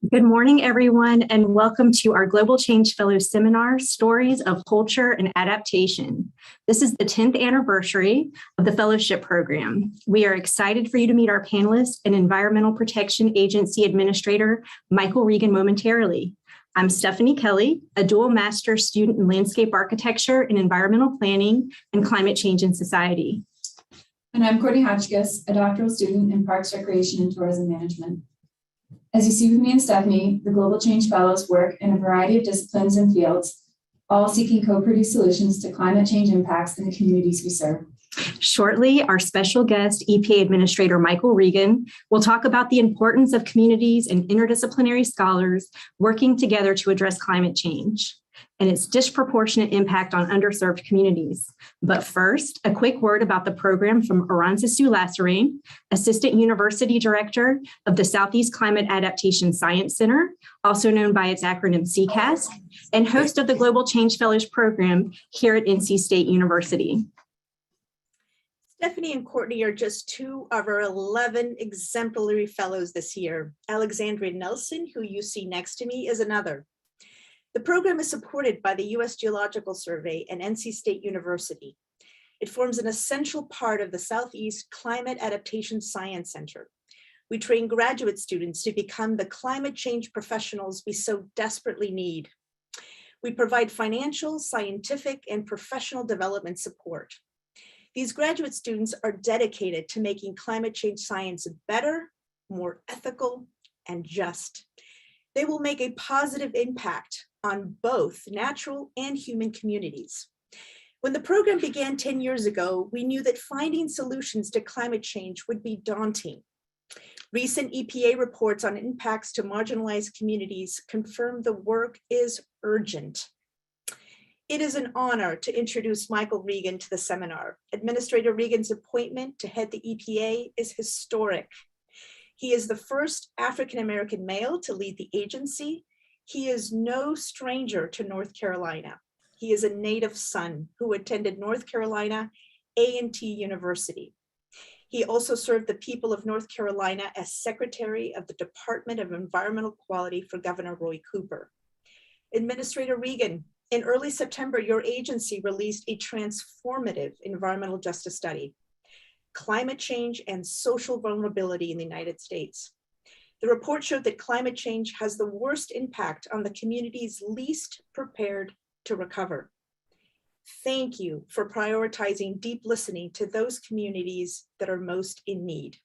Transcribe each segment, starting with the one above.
Good morning, everyone, and welcome to our Global Change Fellow Seminar, Stories of Culture and Adaptation. This is the 10th anniversary of the fellowship program. We are excited for you to meet our panelists and Environmental Protection Agency Administrator Michael Regan momentarily. I'm Stephanie Kelly, a dual master's student in landscape architecture and environmental planning and climate change in society. And I'm Courtney Hotchkiss, a doctoral student in Parks, Recreation, and Tourism Management. As you see with me and Stephanie, the Global Change Fellows work in a variety of disciplines and fields, all seeking co-produced solutions to climate change impacts in the communities we serve. Shortly, our special guest, EPA Administrator Michael Regan, will talk about the importance of communities and interdisciplinary scholars working together to address climate change and its disproportionate impact on underserved communities. But first, a quick word about the program from Aranzasu Lasarain, Assistant University Director of the Southeast Climate Adaptation Science Center, also known by its acronym CCASC, and host of the Global Change Fellows Program here at NC State University. Stephanie and Courtney are just two of our 11 exemplary fellows this year. Alexandra Nelson, who you see next to me, is another. The program is supported by the U.S. Geological Survey and NC State University. It forms an essential part of the Southeast Climate Adaptation Science Center. We train graduate students to become the climate change professionals we so desperately need. We provide financial, scientific, and professional development support. These graduate students are dedicated to making climate change science better, more ethical, and just. They will make a positive impact on both natural and human communities. When the program began 10 years ago, we knew that finding solutions to climate change would be daunting. Recent EPA reports on impacts to marginalized communities confirm the work is urgent. It is an honor to introduce Michael Regan to the seminar. Administrator Regan's appointment to head the EPA is historic. He is the first African-American male to lead the agency. He is no stranger to North Carolina. He is a native son who attended North Carolina A&T University. He also served the people of North Carolina as Secretary of the Department of Environmental Quality for Governor Roy Cooper. Administrator Regan, in early September, your agency released a transformative environmental justice study, Climate Change and Social Vulnerability in the United States. The report showed that climate change has the worst impact on the communities least prepared to recover. Thank you for prioritizing deep listening to those communities that are most in need.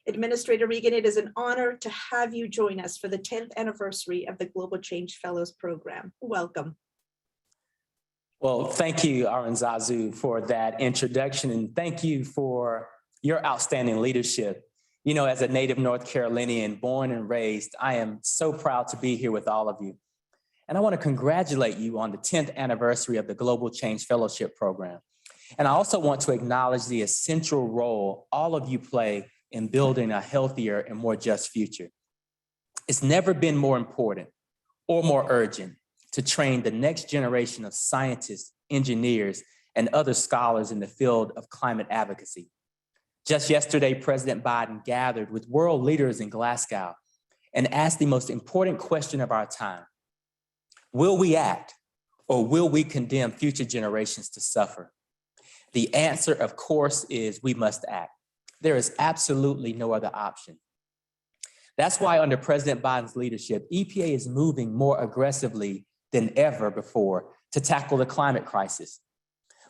Administrator Regan, it is an honor to have you join us for the 10th anniversary of the Global Change Fellows Program. Welcome. Well, thank you, Aranzazu, for that introduction, and thank you for your outstanding leadership. You know, as a native North Carolinian, born and raised, I am so proud to be here with all of you. And I want to congratulate you on the 10th anniversary of the Global Change Fellowship Program. And I also want to acknowledge the essential role all of you play in building a healthier and more just future. It's never been more important or more urgent to train the next generation of scientists, engineers, and other scholars in the field of climate advocacy. Just yesterday, President Biden gathered with world leaders in Glasgow and asked the most important question of our time. Will we act, or will we condemn future generations to suffer? The answer, of course, is we must act. There is absolutely no other option. That's why under President Biden's leadership, EPA is moving more aggressively than ever before to tackle the climate crisis.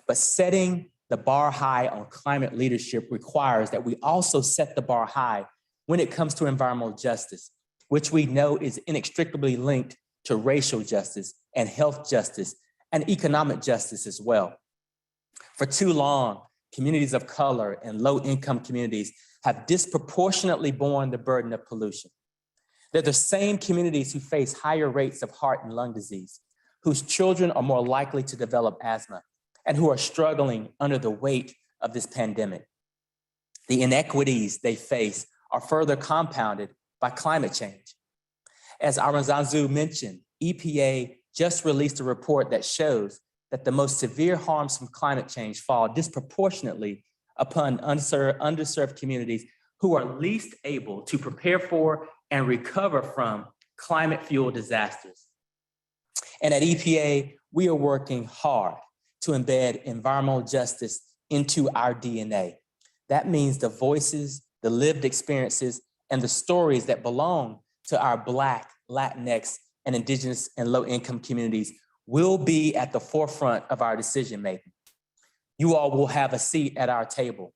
But setting the bar high on climate leadership requires that we also set the bar high when it comes to environmental justice, which we know is inextricably linked to racial justice and health justice and economic justice as well. For too long, communities of color and low-income communities have disproportionately borne the burden of pollution. They're the same communities who face higher rates of heart and lung disease, whose children are more likely to develop asthma, and who are struggling under the weight of this pandemic. The inequities they face are further compounded by climate change. As Aranzazu mentioned, EPA just released a report that shows that the most severe harms from climate change fall disproportionately upon underserved communities who are least able to prepare for and recover from climate-fueled disasters. And at EPA, we are working hard to embed environmental justice into our DNA. That means the voices, the lived experiences, and the stories that belong to our Black, Latinx, and Indigenous and low-income communities will be at the forefront of our decision-making. You all will have a seat at our table.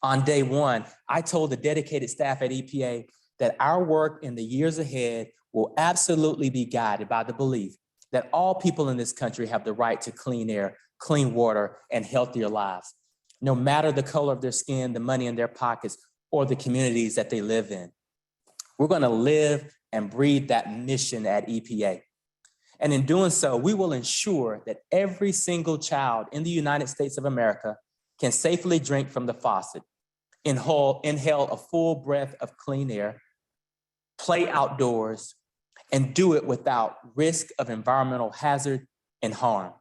On day one, I told the dedicated staff at EPA that our work in the years ahead will absolutely be guided by the belief that all people in this country have the right to clean air, clean water, and healthier lives, no matter the color of their skin, the money in their pockets, or the communities that they live in. We're gonna live and breathe that mission at EPA. And in doing so, we will ensure that every single child in the United States of America can safely drink from the faucet, inhale a full breath of clean air, play outdoors, and do it without risk of environmental hazard and harm.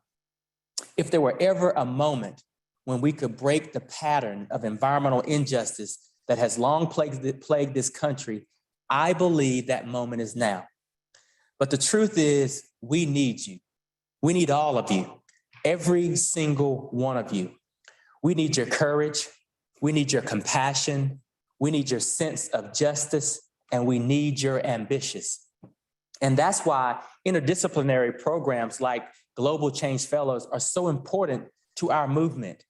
If there were ever a moment when we could break the pattern of environmental injustice that has long plagued this country, I believe that moment is now. But the truth is, we need you. We need all of you, every single one of you. We need your courage. We need your compassion. We need your sense of justice, and we need your ambitions. And that's why interdisciplinary programs like Global Change Fellows are so important to our movement.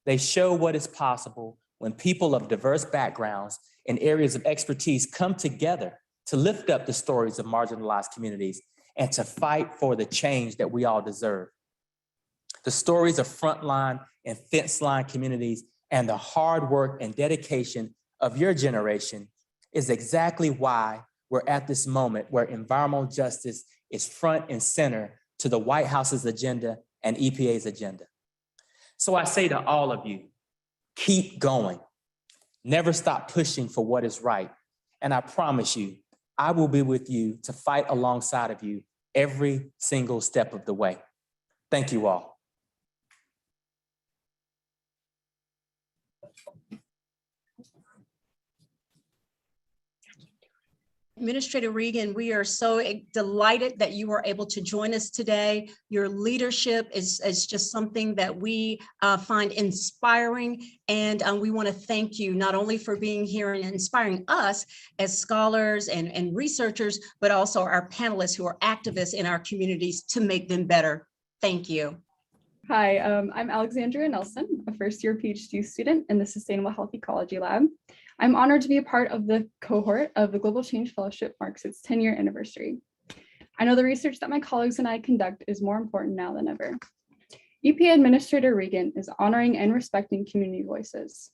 They show what is possible when people of diverse backgrounds and areas of expertise come together to lift up the stories of marginalized communities and to fight for the change that we all deserve. The stories of frontline and fence line communities and the hard work and dedication of your generation is exactly why we're at this moment where environmental justice is front and center to the White House's agenda and EPA's agenda. So I say to all of you, keep going. Never stop pushing for what is right. And I promise you, I will be with you to fight alongside of you every single step of the way. Thank you all. Administrator Regan, we are so delighted that you were able to join us today. Your leadership is just something that we find inspiring, and we want to thank you not only for being here and inspiring us as scholars and researchers, but also our panelists who are activists in our communities to make them better. Thank you. Hi, I'm Alexandra Nelson, a first-year PhD student in the Sustainable Health Ecology Lab. I'm honored to be a part of the cohort of the Global Change Fellowship marks its 10-year anniversary. I know the research that my colleagues and I conduct is more important now than ever. EPA Administrator Regan is honoring and respecting community voices.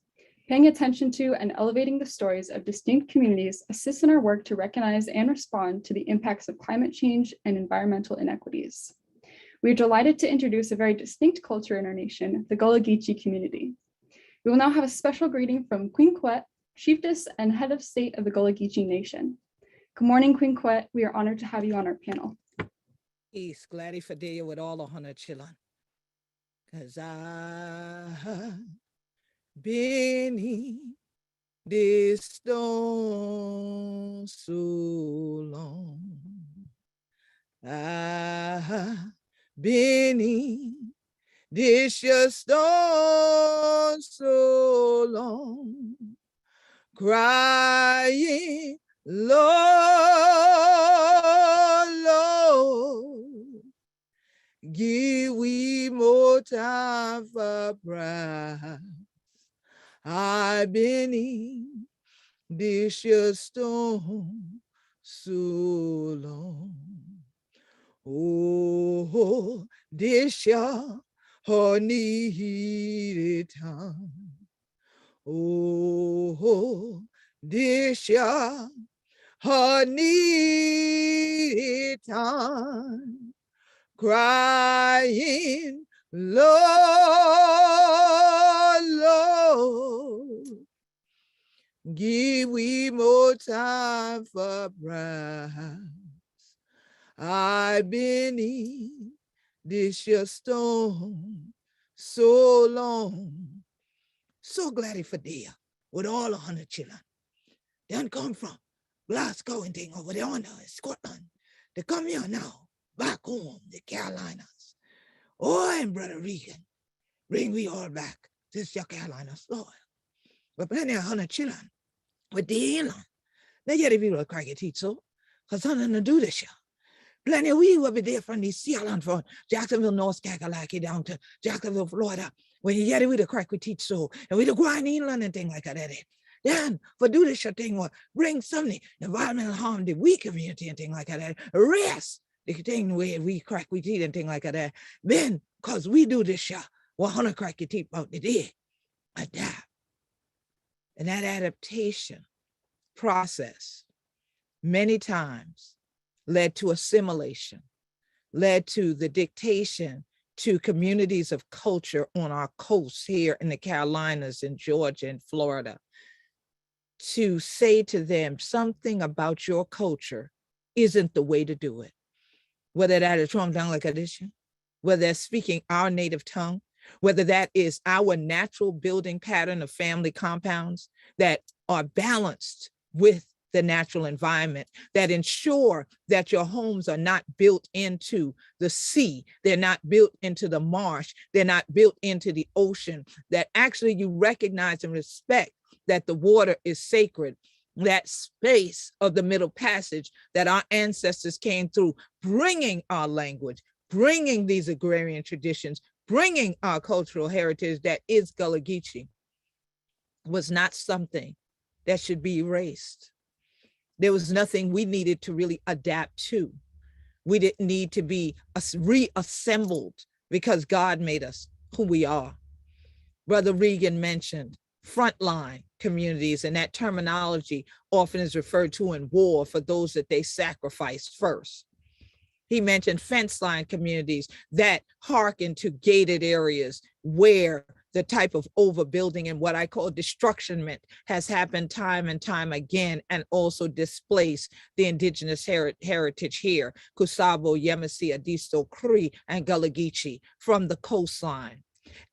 Paying attention to and elevating the stories of distinct communities assists in our work to recognize and respond to the impacts of climate change and environmental inequities. We are delighted to introduce a very distinct culture in our nation, the Gullah Geechee community. We will now have a special greeting from Queen Quet, Chieftess and Head of State of the Gullah Geechee Nation. Good morning, Queen Quet. We are honored to have you on our panel. Peace, Glady, fidelia with all 100 children. Cause I've been in this storm so long. I've been in this your storm so long. Crying, Lord, Lord, give we more time for pride. I've been in this your storm so long. Oh, this your needed time. Oh, this your needed time, crying, Lord, Lord, give we more time for prize. I've been in this your storm so long. So glad for dear with all 100 children. They don't come from Glasgow and thing over there in Scotland. They come here now, back home, the Carolinas. Oh, and Brother Regan, bring we all back to this Carolina soil. But plenty of 100 children with the inland. They get people crack it teach so, because something to do this year. Plenty of we will be there from the Sea Island, from Jacksonville, North Carolina, down to Jacksonville, Florida. When you get it with the crack we teach so, and we the grind inland and things like that. Then for do this thing, or bring something, environmental harm to we community and things like that. Rest the thing where we crack we teeth and things like that. Then, because we do this shit, 100 crack your teeth out the day. Adapt. And that adaptation process many times led to assimilation, led to the dictation to communities of culture on our coast here in the Carolinas and Georgia and Florida, to say to them something about your culture isn't the way to do it. Whether that is wrong down like addition, whether that's speaking our native tongue, whether that is our natural building pattern of family compounds that are balanced with the natural environment, that ensure that your homes are not built into the sea, they're not built into the marsh, they're not built into the ocean, that actually you recognize and respect that the water is sacred, that space of the Middle Passage that our ancestors came through, bringing our language, bringing these agrarian traditions, bringing our cultural heritage that is Gullah Geechee, was not something that should be erased. There was nothing we needed to really adapt to. We didn't need to be reassembled because God made us who we are. Brother Regan mentioned frontline communities, and that terminology often is referred to in war for those that they sacrificed first. He mentioned fence line communities that hearken to gated areas where the type of overbuilding and what I call destructionment has happened time and time again, and also displaced the indigenous heritage here, Kusabo, Yemisi, Adisto, Cree, and Gullah Geechee from the coastline.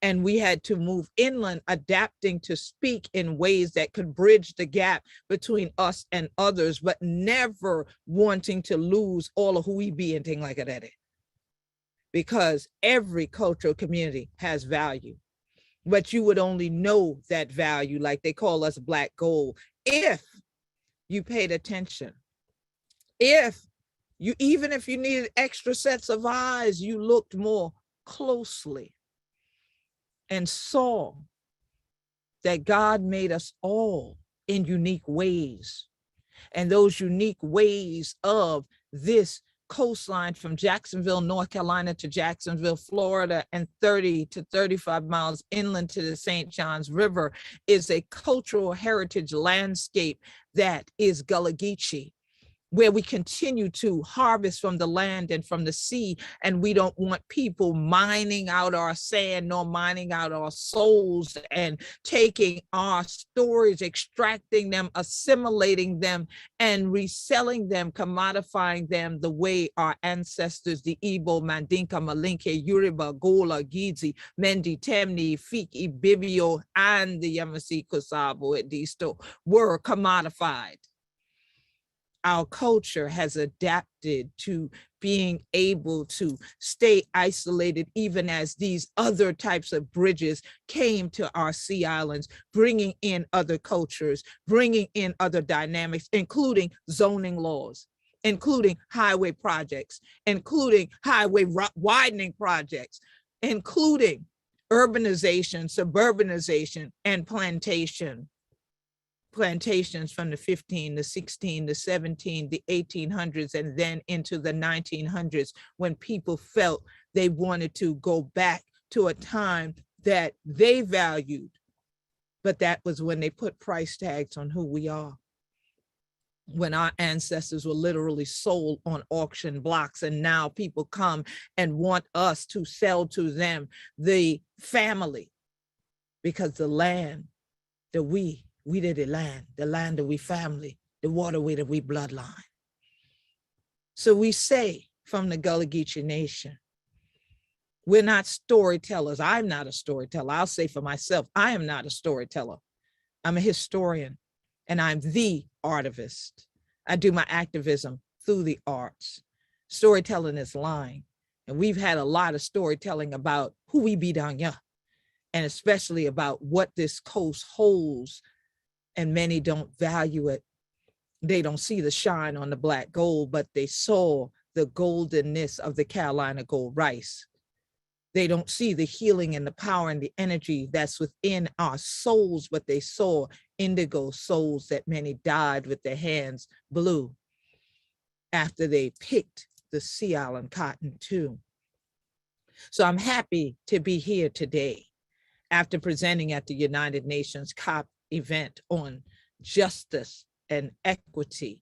And we had to move inland, adapting to speak in ways that could bridge the gap between us and others, but never wanting to lose all of who we be and things like that. Because every cultural community has value, but you would only know that value, like they call us Black gold, if you paid attention. Even if you needed extra sets of eyes, you looked more closely and saw that God made us all in unique ways. And those unique ways of this coastline from Jacksonville, North Carolina to Jacksonville, Florida, and 30 to 35 miles inland to the St. Johns River is a cultural heritage landscape that is Gullah Geechee, where we continue to harvest from the land and from the sea, and we don't want people mining out our sand nor mining out our souls and taking our stories, extracting them, assimilating them, and reselling them, commodifying them the way our ancestors, the Igbo, Mandinka, Malinke, Yoruba, Gullah, Geechee, Mendi, Temni, Fiki, Bibio, and the Yemisi, Kusabo, Edisto were commodified. Our culture has adapted to being able to stay isolated, even as these other types of bridges came to our sea islands, bringing in other cultures, bringing in other dynamics, including zoning laws, including highway projects, including highway widening projects, including urbanization, suburbanization, and plantations from the 15, the 16, the 17, the 1800s, and then into the 1900s, when people felt they wanted to go back to a time that they valued, but that was when they put price tags on who we are. When our ancestors were literally sold on auction blocks, and now people come and want us to sell to them the family, because the land that we did the land that we family, the waterway that we bloodline. So we say from the Gullah Geechee Nation, we're not storytellers. I'm not a storyteller. I'll say for myself, I am not a storyteller. I'm a historian, and I'm the artivist. I do my activism through the arts. Storytelling is line. And we've had a lot of storytelling about who we be down here, and especially about what this coast holds. And many don't value it. They don't see the shine on the black gold, but they saw the goldenness of the Carolina gold rice. They don't see the healing and the power and the energy that's within our souls, but they saw indigo souls that many dyed with their hands blue after they picked the Sea Island cotton too. So I'm happy to be here today after presenting at the United Nations COP event on justice and equity,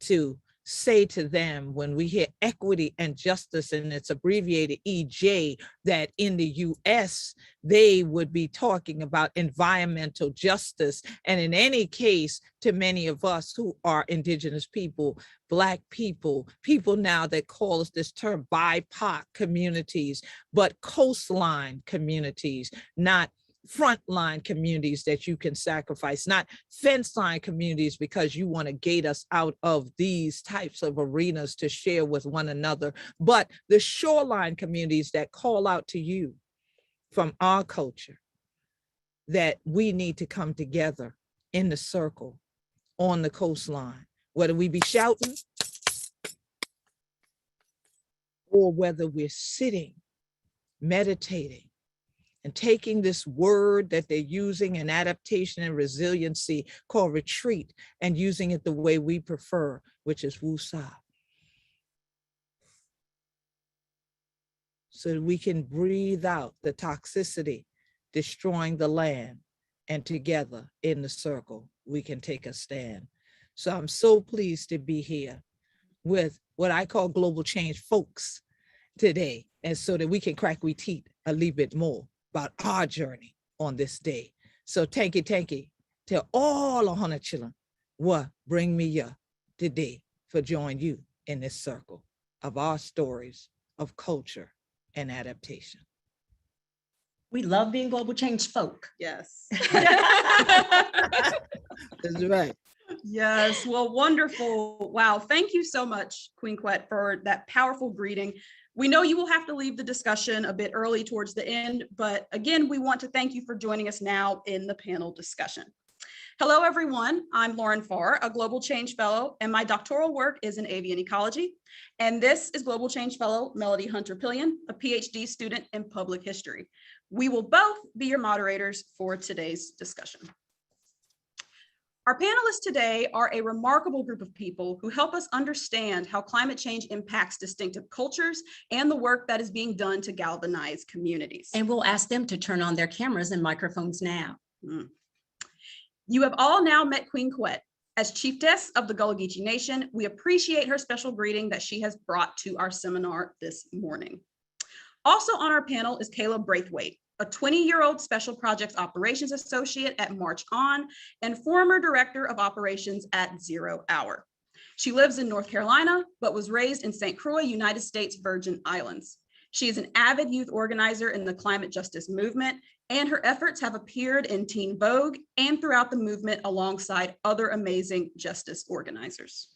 to say to them, when we hear equity and justice, and it's abbreviated EJ, that in the US, they would be talking about environmental justice. And in any case, to many of us who are Indigenous people, Black people, people now that call us this term BIPOC communities, but coastline communities, not frontline communities that you can sacrifice, not fence line communities because you want to gate us out of these types of arenas to share with one another, but the shoreline communities that call out to you from our culture, that we need to come together in the circle on the coastline, whether we be shouting or whether we're sitting, meditating, and taking this word that they're using in adaptation and resiliency called retreat, and using it the way we prefer, which is woosah. So that we can breathe out the toxicity, destroying the land, and together in the circle, we can take a stand. So I'm so pleased to be here with what I call global change folks today, and so that we can crack we teeth a little bit more about our journey on this day. So thank you to all 100 children what bring me here today for join you in this circle of our stories of culture and adaptation. We love being global change folk. Yes. That's right. Yes, well, wonderful. Wow, thank you so much, Queen Quet, for that powerful greeting. We know you will have to leave the discussion a bit early towards the end, but again, we want to thank you for joining us now in the panel discussion. Hello, everyone. I'm Lauren Farr, a Global Change Fellow, and my doctoral work is in avian ecology. And this is Global Change Fellow Melody Hunter-Pillion, a PhD student in public history. We will both be your moderators for today's discussion. Our panelists today are a remarkable group of people who help us understand how climate change impacts distinctive cultures and the work that is being done to galvanize communities. And we'll ask them to turn on their cameras and microphones now. You have all now met Queen Quet. As Chieftess of the Gullah Geechee Nation, we appreciate her special greeting that she has brought to our seminar this morning. Also on our panel is Caleb Braithwaite, a 20-year-old Special Projects Operations Associate at March On and former Director of Operations at 0 Hour. She lives in North Carolina, but was raised in St. Croix, United States Virgin Islands. She is an avid youth organizer in the climate justice movement, and her efforts have appeared in Teen Vogue and throughout the movement alongside other amazing justice organizers.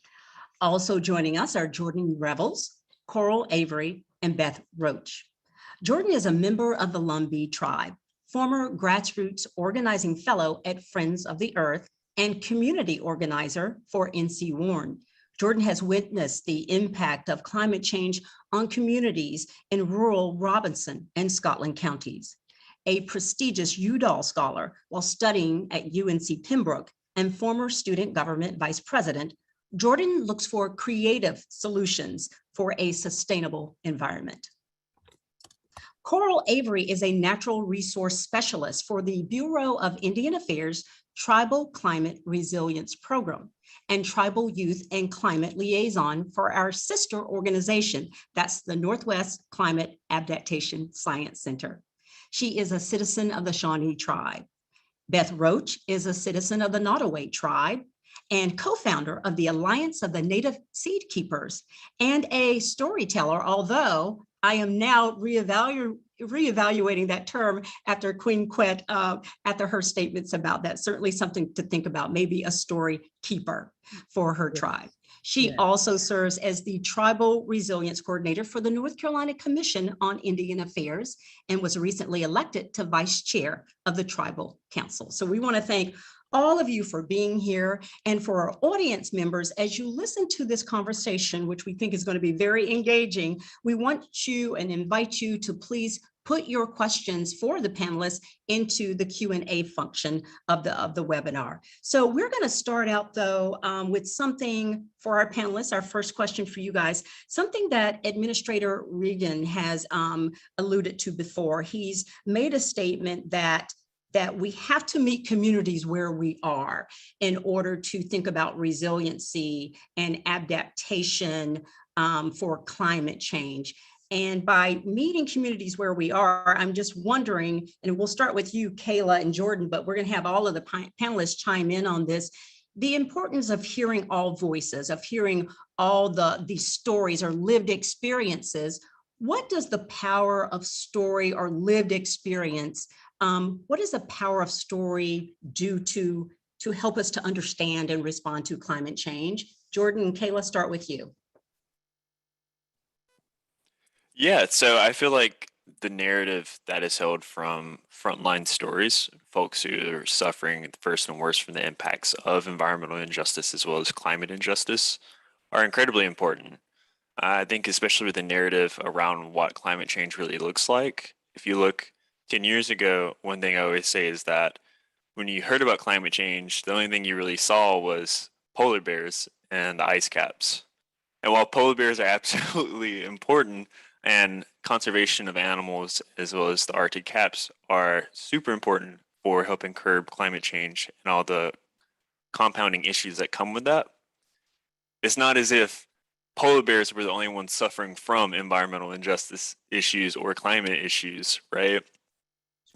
Also joining us are Jordan Revels, Coral Avery, and Beth Roach. Jordan is a member of the Lumbee tribe, former grassroots organizing fellow at Friends of the Earth, and community organizer for NC Warren. Jordan has witnessed the impact of climate change on communities in rural Robinson and Scotland counties. A prestigious Udall scholar while studying at UNC Pembroke and former student government vice president, Jordan looks for creative solutions for a sustainable environment. Coral Avery is a natural resource specialist for the Bureau of Indian Affairs Tribal Climate Resilience Program and Tribal Youth and Climate Liaison for our sister organization, that's the Northwest Climate Adaptation Science Center. She is a citizen of the Shawnee tribe. Beth Roach is a citizen of the Nottoway tribe and co-founder of the Alliance of the Native Seed Keepers and a storyteller, although I am now reevaluating that term after Queen Quet, after her statements about that. Certainly something to think about, maybe a story keeper for her tribe. She also serves as the Tribal Resilience Coordinator for the North Carolina Commission on Indian Affairs and was recently elected to Vice Chair of the Tribal Council. So we want to thank all of you for being here, and for our audience members, as you listen to this conversation, which we think is going to be very engaging, we want you and invite you to please put your questions for the panelists into the Q&A function of the webinar. So we're going to start out though with something for our panelists. Our first question for you guys, something that Administrator Regan has alluded to before. He's made a statement that we have to meet communities where we are in order to think about resiliency and adaptation for climate change. And by meeting communities where we are, I'm just wondering, and we'll start with you, Kayla and Jordan, but we're going to have all of the panelists chime in on this, the importance of hearing all voices, of hearing all the stories or lived experiences. What does the power of story or lived experience, what does the power of story do to help us to understand and respond to climate change? Jordan and Kayla, start with you. Yeah, so I feel like the narrative that is held from frontline stories, folks who are suffering first and worst from the impacts of environmental injustice as well as climate injustice, are incredibly important. I think especially with the narrative around what climate change really looks like. If you look 10 years ago, one thing I always say is that when you heard about climate change, the only thing you really saw was polar bears and the ice caps. And while polar bears are absolutely important, and conservation of animals as well as the Arctic caps are super important for helping curb climate change and all the compounding issues that come with that, it's not as if polar bears were the only ones suffering from environmental injustice issues or climate issues, right?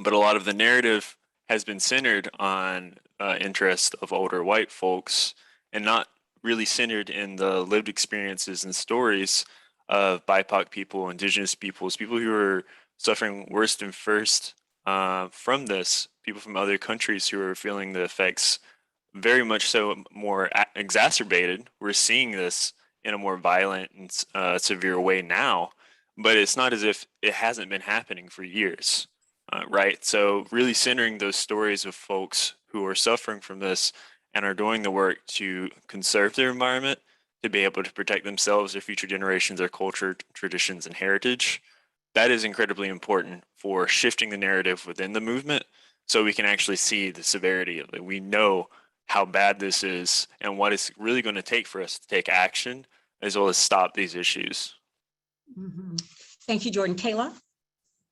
But a lot of the narrative has been centered on interest of older white folks and not really centered in the lived experiences and stories of BIPOC people, indigenous peoples, people who are suffering worst and first from this, people from other countries who are feeling the effects very much so more exacerbated. We're seeing this in a more violent and severe way now, but it's not as if it hasn't been happening for years, right? So really centering those stories of folks who are suffering from this and are doing the work to conserve their environment, to be able to protect themselves, their future generations, their culture, traditions, and heritage. That is incredibly important for shifting the narrative within the movement so we can actually see the severity of it. We know how bad this is and what it's really going to take for us to take action as well as stop these issues. Mm-hmm. Thank you, Jordan. Kayla?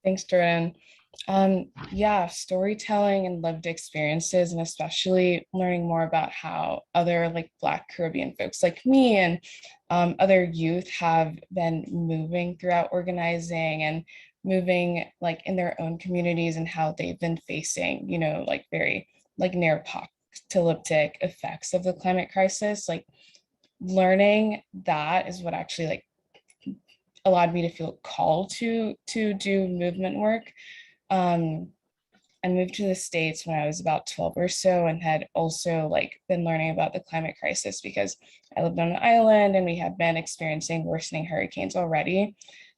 Thanks, Jordan. Yeah, storytelling and lived experiences, and especially learning more about how other like Black Caribbean folks like me and other youth have been moving throughout organizing and moving like in their own communities and how they've been facing, you know, like very like near apocalyptic effects of the climate crisis. Like learning that is what actually like allowed me to feel called to do movement work. I moved to the States when I was about 12 or so and had also like been learning about the climate crisis because I lived on an island and we had been experiencing worsening hurricanes already.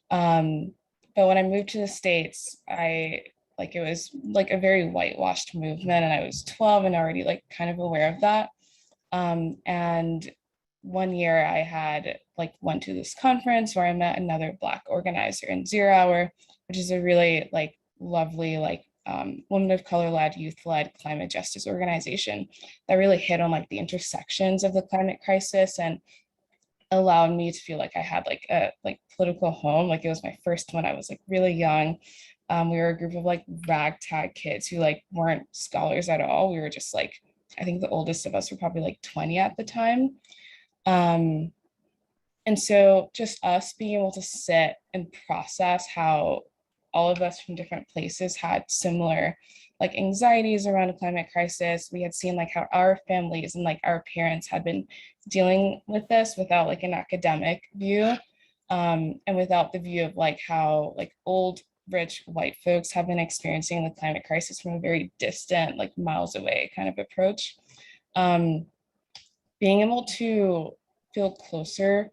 But when I moved to the States, it was like a very whitewashed movement and I was 12 and already like kind of aware of that. And one year I had like went to this conference where I met another Black organizer in 0 Hour, which is a really like lovely like women of color led, youth led climate justice organization that really hit on like the intersections of the climate crisis and allowed me to feel like I had like a like political home. Like it was my first one. I was like really young. We were a group of like ragtag kids who like weren't scholars at all. We were just like, I think the oldest of us were probably like 20 at the time. And so just us being able to sit and process how all of us from different places had similar like anxieties around a climate crisis. We had seen like how our families and like our parents had been dealing with this without like an academic view, and without the view of like how like old rich white folks have been experiencing the climate crisis from a very distant, like miles away kind of approach. Being able to feel closer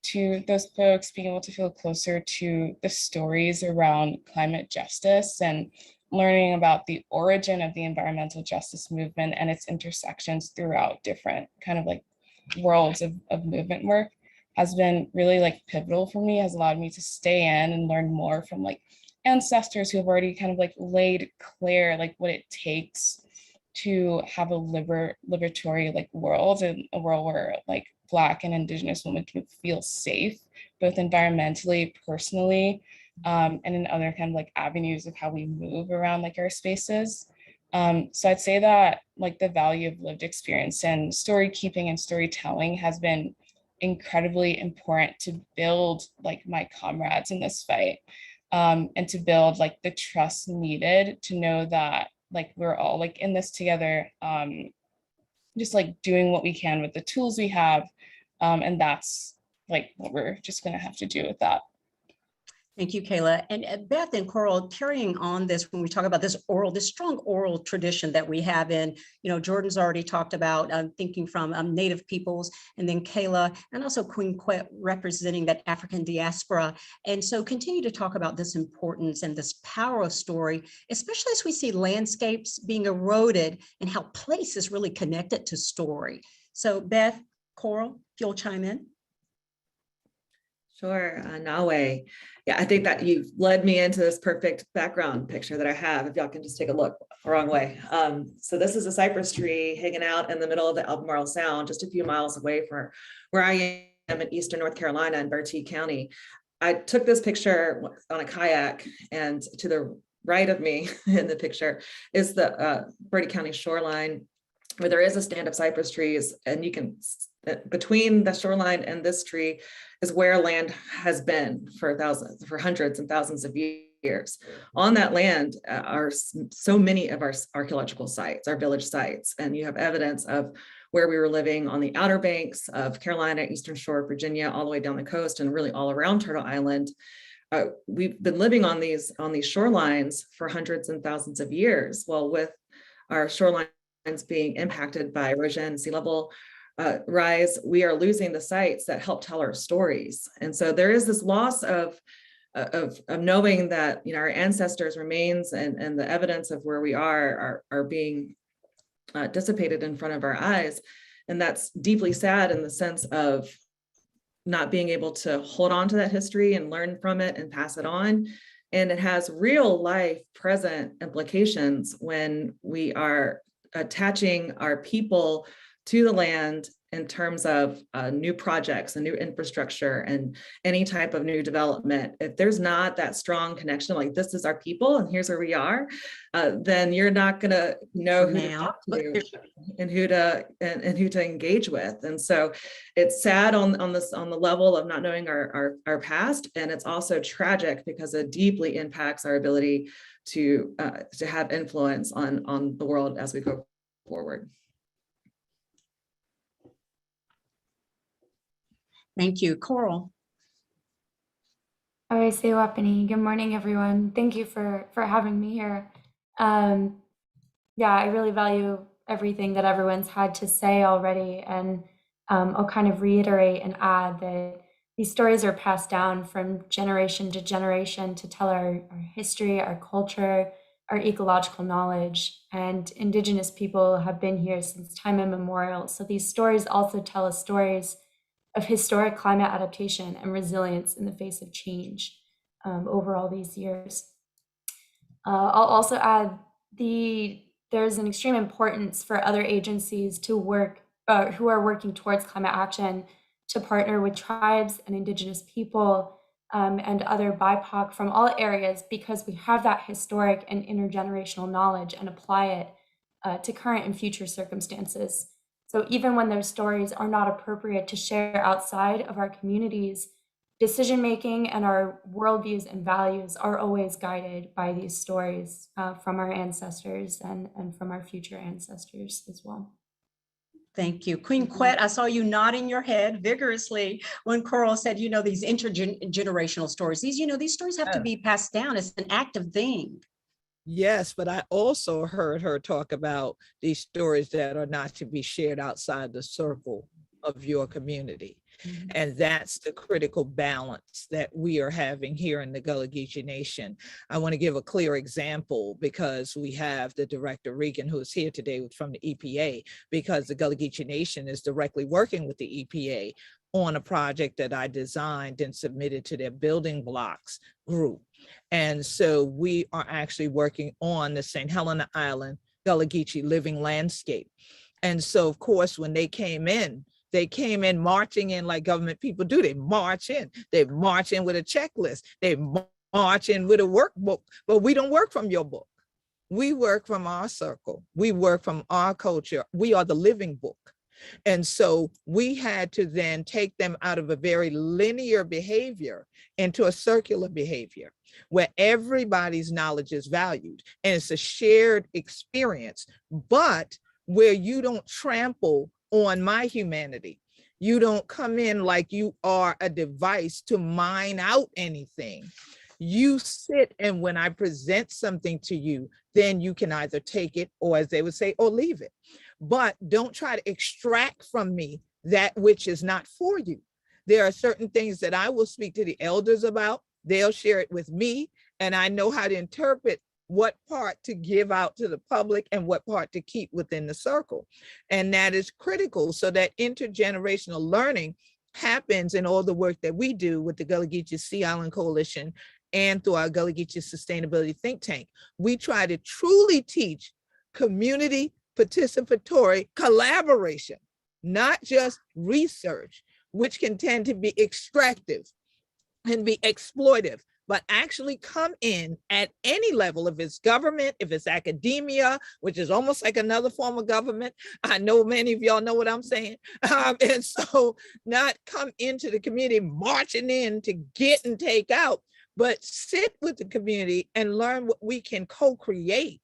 to those folks, being able to feel closer to the stories around climate justice and learning about the origin of the environmental justice movement and its intersections throughout different kind of like worlds of movement work has been really like pivotal for me, has allowed me to stay in and learn more from like ancestors who have already kind of like laid clear like what it takes to have a liberatory like world, and a world where like Black and Indigenous women can feel safe, both environmentally, personally, and in other kind of like avenues of how we move around like our spaces. So I'd say that like the value of lived experience and story keeping and storytelling has been incredibly important to build like my comrades in this fight, and to build like the trust needed to know that like we're all like in this together, just like doing what we can with the tools we have. And that's like what we're just gonna have to do with that. Thank you, Kayla. And Beth and Coral, carrying on this, when we talk about this strong oral tradition that we have in, Jordan's already talked about thinking from Native peoples, and then Kayla, and also Queen Quet representing that African diaspora. And so continue to talk about this importance and this power of story, especially as we see landscapes being eroded and how place is really connected to story. So Beth, Coral, if you'll chime in. Sure, Nawe. Yeah, I think that you've led me into this perfect background picture that I have. If y'all can just take a look, wrong way. So this is a cypress tree hanging out in the middle of the Albemarle Sound, just a few miles away from where I am in Eastern North Carolina in Bertie County. I took this picture on a kayak, and to the right of me in the picture is the Bertie County shoreline, where there is a stand of cypress trees, and you can, between the shoreline and this tree is where land has been for hundreds and thousands of years. On that land are so many of our archaeological sites, our village sites, and you have evidence of where we were living on the Outer Banks of Carolina, Eastern Shore, Virginia, all the way down the coast, and really all around Turtle Island. We've been living on these shorelines for hundreds and thousands of years. Well, with our shorelines being impacted by erosion, sea level rise, we are losing the sites that help tell our stories. And so there is this loss of knowing that our ancestors' remains and the evidence of where we are being dissipated in front of our eyes. And that's deeply sad in the sense of not being able to hold on to that history and learn from it and pass it on. And it has real life present implications when we are attaching our people to the land in terms of new projects and new infrastructure and any type of new development. If there's not that strong connection, like this is our people and here's where we are, then you're not gonna know who to talk to and who to engage with. And so it's sad on the level of not knowing our past, and it's also tragic because it deeply impacts our ability to have influence on the world as we go forward. Thank you. Coral. Good morning, everyone. Thank you for having me here. Yeah, I really value everything that everyone's had to say already, and I'll kind of reiterate and add that these stories are passed down from generation to generation to tell our history, our culture, our ecological knowledge, and Indigenous people have been here since time immemorial. So these stories also tell us stories of historic climate adaptation and resilience in the face of change over all these years. I'll also add there's an extreme importance for other agencies to work, who are working towards climate action, to partner with tribes and Indigenous people and other BIPOC from all areas, because we have that historic and intergenerational knowledge and apply it to current and future circumstances. So even when those stories are not appropriate to share outside of our communities, decision-making and our worldviews and values are always guided by these stories from our ancestors and from our future ancestors as well. Thank you. Queen Quet, I saw you nodding your head vigorously when Coral said, these intergenerational stories. These stories have to be passed down. It's an active thing. Yes, but I also heard her talk about these stories that are not to be shared outside the circle of your community. And that's the critical balance that we are having here in the Gullah Geechee Nation. I want to give a clear example because we have the Director Regan, who is here today from the EPA, because the Gullah Geechee Nation is directly working with the EPA on a project that I designed and submitted to their building blocks group. And so we are actually working on the St. Helena Island Gullah Geechee living landscape. And so, of course, when they came in marching in like government people do. They march in with a checklist. They march in with a workbook, but we don't work from your book. We work from our circle. We work from our culture. We are the living book. And so we had to then take them out of a very linear behavior into a circular behavior where everybody's knowledge is valued and it's a shared experience, but where you don't trample on my humanity. You don't come in like you are a device to mine out anything. You sit, and when I present something to you, then you can either take it, or as they would say, or leave it. But don't try to extract from me that which is not for you. There are certain things that I will speak to the elders about. They'll share it with me, and I know how to interpret what part to give out to the public and what part to keep within the circle. And that is critical so that intergenerational learning happens in all the work that we do with the Gullah Geechee Sea Island Coalition and through our Gullah Geechee Sustainability Think Tank. We try to truly teach community participatory collaboration, not just research, which can tend to be extractive and be exploitive, but actually come in at any level, if it's government, if it's academia, which is almost like another form of government. I know many of y'all know what I'm saying. And so not come into the community marching in to get and take out, but sit with the community and learn what we can co-create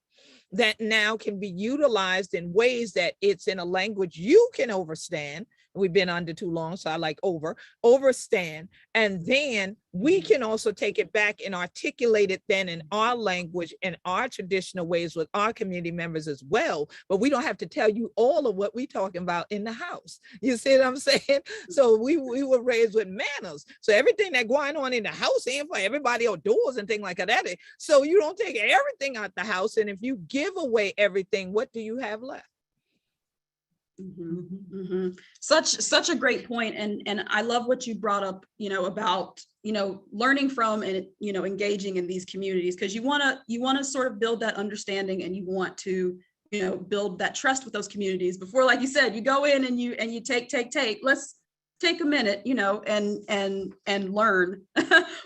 that now can be utilized in ways that it's in a language you can understand. We've been under too long, so I like overstand. And then we can also take it back and articulate it then in our language and our traditional ways with our community members as well. But we don't have to tell you all of what we're talking about in the house. You see what I'm saying? So we were raised with manners. So everything that going on in the house ain't for everybody outdoors and things like that. So you don't take everything out the house. And if you give away everything, what do you have left? Such a great point, and I love what you brought up, about learning from and engaging in these communities, because you want to sort of build that understanding, and you want to build that trust with those communities before, like you said, you go in and you take. Let's take a minute, and learn,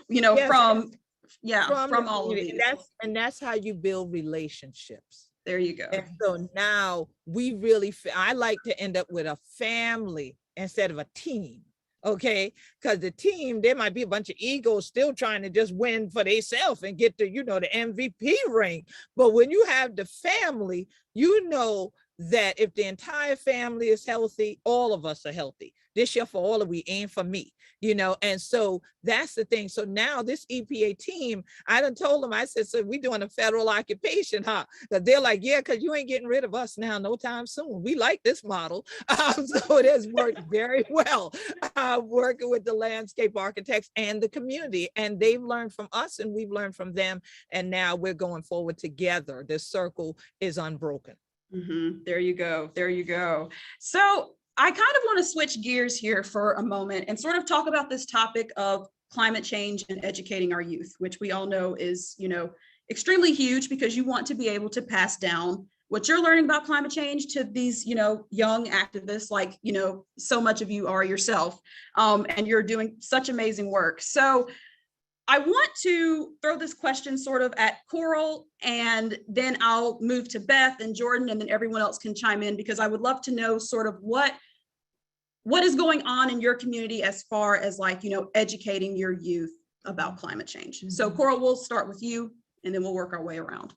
yes, from all of these. And that's how you build relationships. There you go. And so now we I like to end up with a family instead of a team. Okay, because the team, there might be a bunch of egos still trying to just win for themselves and get the MVP ring. But when you have the family, that if the entire family is healthy, all of us are healthy. This year for all of we ain't for me, and so that's the thing. So now this EPA team, I done told them, I said, so we doing a federal occupation, huh? Because they're like, yeah, because you ain't getting rid of us now, no time soon. We like this model. So it has worked very well, working with the landscape architects and the community. And they've learned from us and we've learned from them. And now we're going forward together. The circle is unbroken. There you go. There you go. So I kind of want to switch gears here for a moment and sort of talk about this topic of climate change and educating our youth, which we all know is, extremely huge, because you want to be able to pass down what you're learning about climate change to these, young activists, like, so much of you are yourself, and you're doing such amazing work. So I want to throw this question sort of at Coral, and then I'll move to Beth and Jordan, and then everyone else can chime in, because I would love to know sort of what is going on in your community as far as educating your youth about climate change. So Coral, we'll start with you, and then we'll work our way around.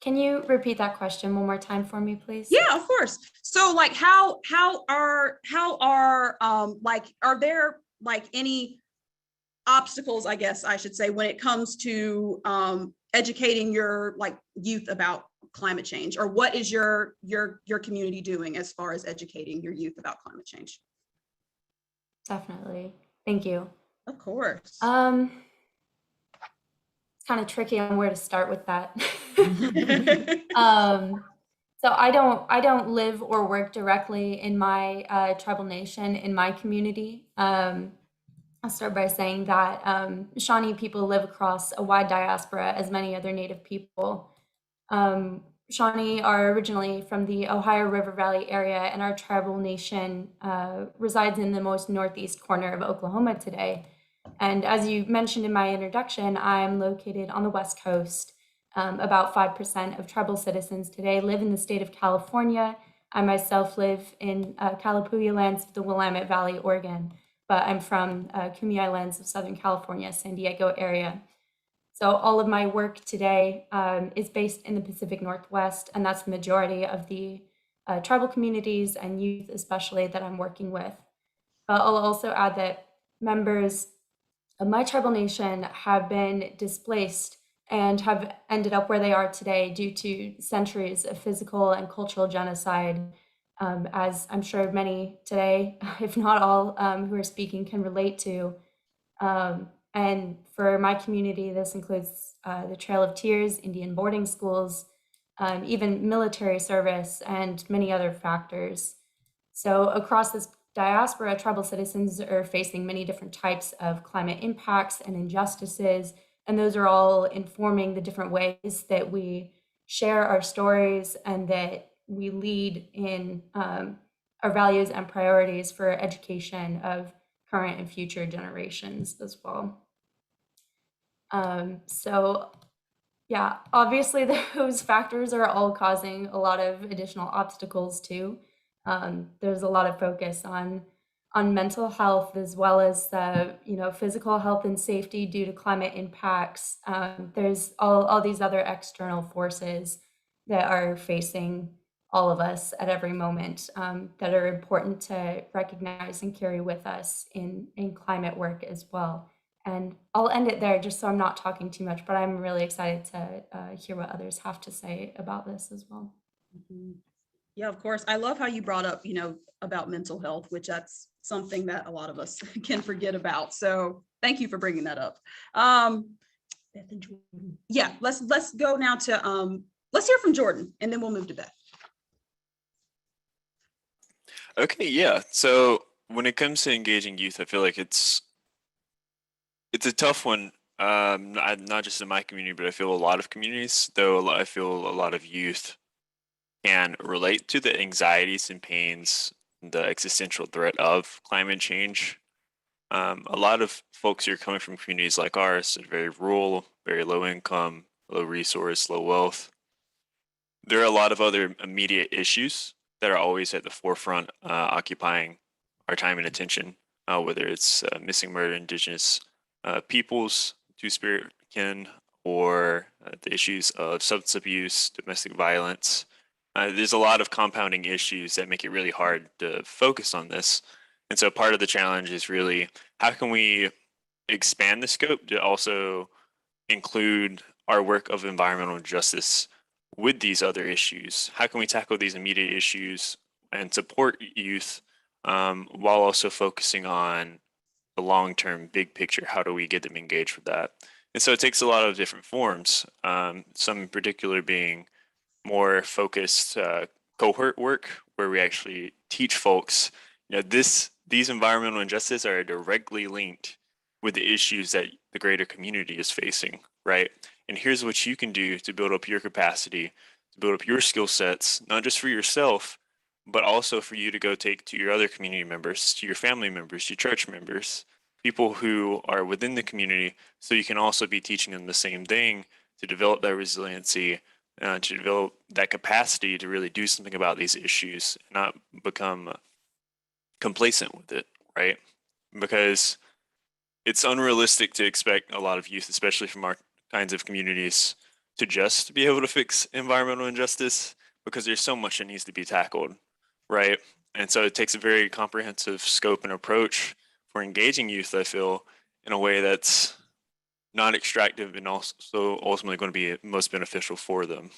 Can you repeat that question one more time for me, please? Yeah, of course. So are there any obstacles, I guess I should say, when it comes to educating your youth about climate change, or what is your community doing as far as educating your youth about climate change? Definitely. Thank you. Of course. It's kind of tricky on where to start with that. So I don't live or work directly in my tribal nation, in my community. I'll start by saying that Shawnee people live across a wide diaspora as many other Native people. Shawnee are originally from the Ohio River Valley area, and our tribal nation resides in the most northeast corner of Oklahoma today. And as you mentioned in my introduction, I'm located on the West Coast. About 5% of tribal citizens today live in the state of California. I myself live in Kalapuya lands of the Willamette Valley, Oregon, but I'm from Kumi Islands of Southern California, San Diego area. So all of my work today is based in the Pacific Northwest, and that's the majority of the tribal communities and youth especially that I'm working with. I'll also add that members of my tribal nation have been displaced and have ended up where they are today due to centuries of physical and cultural genocide, as I'm sure many today, if not all, who are speaking can relate to. And for my community, this includes the Trail of Tears, Indian boarding schools, even military service, and many other factors. So across this diaspora, tribal citizens are facing many different types of climate impacts and injustices, and those are all informing the different ways that we share our stories and that we lead in our values and priorities for education of current and future generations as well. So yeah, obviously those factors are all causing a lot of additional obstacles too. There's a lot of focus on mental health as well as physical health and safety due to climate impacts. There's all these other external forces that are facing all of us at every moment that are important to recognize and carry with us in climate work as well. And I'll end it there just so I'm not talking too much, but I'm really excited to hear what others have to say about this as well. Mm-hmm. Yeah, of course. I love how you brought up, about mental health, which that's something that a lot of us can forget about. So thank you for bringing that up. Beth and Jordan. Yeah, let's go now to, let's hear from Jordan and then we'll move to Beth. Okay, yeah. So when it comes to engaging youth, I feel like it's a tough one. Not just in my community, but I feel a lot of communities, though I feel a lot of youth can relate to the anxieties and pains, the existential threat of climate change. A lot of folks who are coming from communities like ours are very rural, very low income, low resource, low wealth. There are a lot of other immediate issues that are always at the forefront, occupying our time and attention, whether it's missing murder, indigenous peoples, two-spirit kin, or the issues of substance abuse, domestic violence. There's a lot of compounding issues that make it really hard to focus on this. And so part of the challenge is really, how can we expand the scope to also include our work of environmental justice with these other issues? How can we tackle these immediate issues and support youth while also focusing on the long-term big picture? How do we get them engaged with that? And so it takes a lot of different forms, some in particular being more focused cohort work, where we actually teach folks, these environmental injustices are directly linked with the issues that the greater community is facing, right? And here's what you can do to build up your capacity, to build up your skill sets, not just for yourself, but also for you to go take to your other community members, to your family members, your church members, people who are within the community, so you can also be teaching them the same thing to develop that resiliency, to develop that capacity to really do something about these issues, and not become complacent with it, right? Because it's unrealistic to expect a lot of youth, especially from our kinds of communities, to just be able to fix environmental injustice, because there's so much that needs to be tackled, right? And so it takes a very comprehensive scope and approach for engaging youth, I feel, in a way that's non-extractive, and also ultimately going to be most beneficial for them.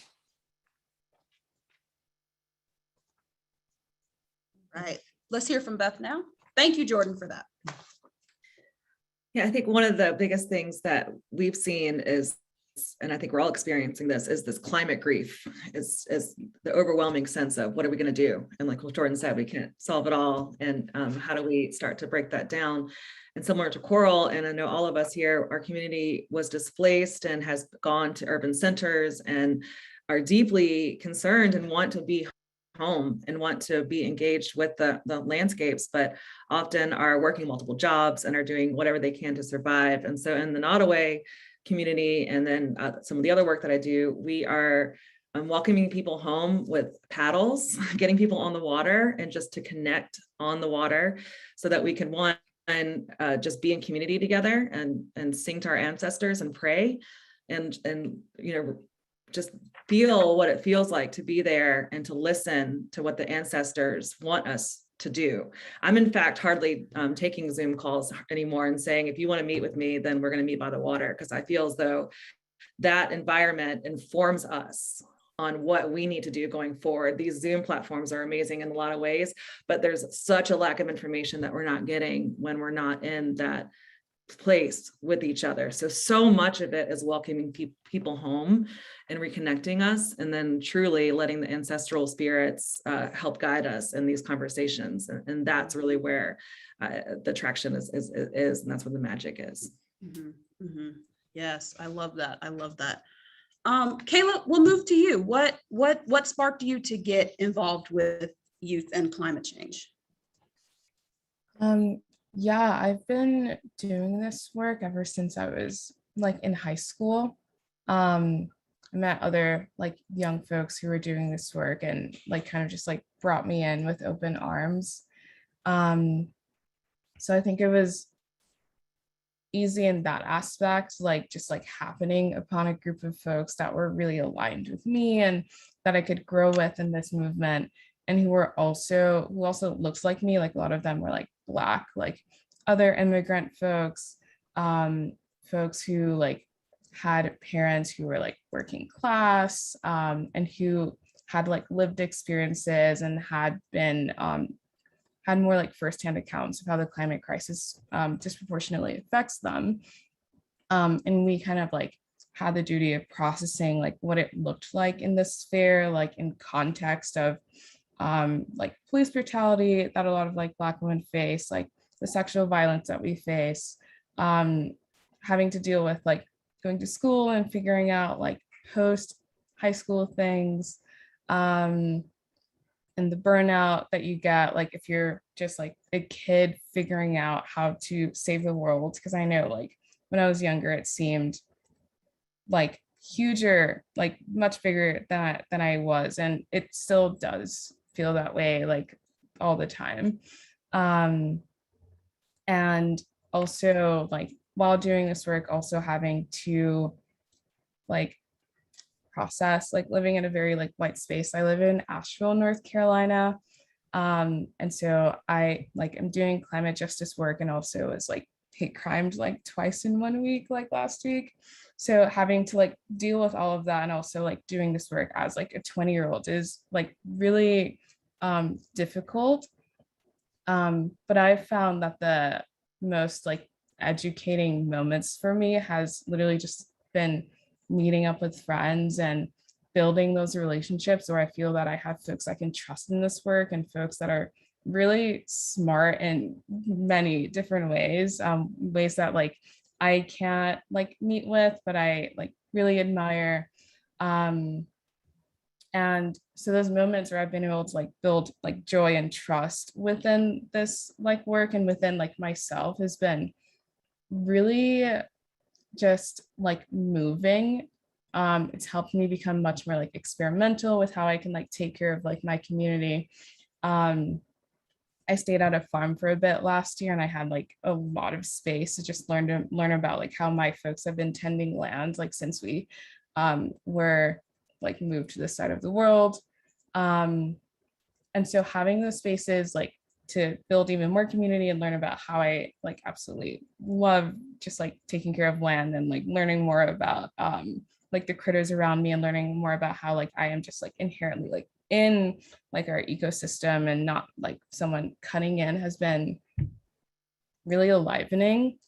Right. Let's hear from Beth now. Thank you, Jordan, for that. Yeah, I think one of the biggest things that we've seen is, and I think we're all experiencing this, is this climate grief, is the overwhelming sense of what are we going to do? And like what Jordan said, we can't solve it all. And how do we start to break that down? And similar to Coral, and I know all of us here, our community was displaced and has gone to urban centers and are deeply concerned and want to be home and want to be engaged with the landscapes, but often are working multiple jobs and are doing whatever they can to survive. And so in the Nottoway community, and then some of the other work that I do, we are welcoming people home with paddles, getting people on the water and just to connect on the water so that we can, one, just be in community together and sing to our ancestors and pray and you know, just feel what it feels like to be there and to listen to what the ancestors want us to do. I'm in fact hardly taking Zoom calls anymore and saying, if you want to meet with me, then we're going to meet by the water, because I feel as though that environment informs us on what we need to do going forward. These Zoom platforms are amazing in a lot of ways, but there's such a lack of information that we're not getting when we're not in that place with each other. So much of it is welcoming people home and reconnecting us, and then truly letting the ancestral spirits help guide us in these conversations. And that's really where the traction is, and that's where the magic is. Mm-hmm. Mm-hmm. Yes, I love that. I love that. Kayla, we'll move to you. What sparked you to get involved with youth and climate change? Yeah, I've been doing this work ever since I was like in high school. I met other like young folks who were doing this work and like kind of just like brought me in with open arms. So I think it was easy in that aspect, like just like happening upon a group of folks that were really aligned with me and that I could grow with in this movement, and who also looks like me. Like a lot of them were like Black, like other immigrant folks, folks who like had parents who were like working class, and who had like lived experiences and had been had more like firsthand accounts of how the climate crisis disproportionately affects them. And we kind of like had the duty of processing like what it looked like in this sphere, like in context of like police brutality that a lot of like Black women face, like the sexual violence that we face, having to deal with like going to school and figuring out like post high school things, and the burnout that you get, like if you're just like a kid figuring out how to save the world. Because I know like when I was younger, it seemed like huger, like much bigger than I was, and it still does feel that way like all the time. And also like while doing this work, also having to like process like living in a very like white space. I live in Asheville, North Carolina. And so I like am doing climate justice work and also was like hate crimed like twice in 1 week, like last week. So having to like deal with all of that and also like doing this work as like a 20-year-old is like really difficult. But I've found that the most like educating moments for me has literally just been meeting up with friends and building those relationships where I feel that I have folks I can trust in this work and folks that are really smart in many different ways, ways that like I can't like meet with, but I like really admire. And so those moments where I've been able to like build like joy and trust within this like work and within like myself has been really just like moving. It's helped me become much more like experimental with how I can like take care of like my community. I stayed at a farm for a bit last year and I had like a lot of space to just learn about like how my folks have been tending land like since we were like moved to this side of the world. And so having those spaces like to build even more community and learn about how I like absolutely love just like taking care of land and like learning more about like the critters around me and learning more about how like I am just like inherently like in like our ecosystem and not like someone cutting in has been really enlivening.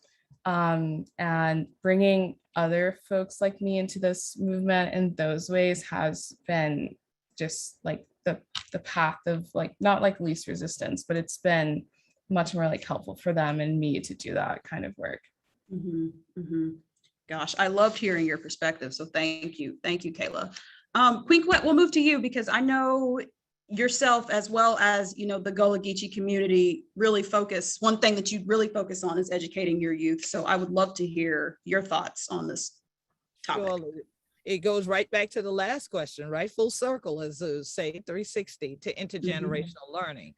And bringing other folks like me into this movement in those ways has been just like the path of like, not like least resistance, but it's been much more like helpful for them and me to do that kind of work. Gosh, I loved hearing your perspective. So thank you. Thank you, Kayla. Queen Quet, we'll move to you because I know yourself as well as, you know, the Gullah Geechee community really focus. One thing that you really focus on is educating your youth. So I would love to hear your thoughts on this topic. Surely. It goes right back to the last question, right? Full circle, as they say, 360 to intergenerational learning.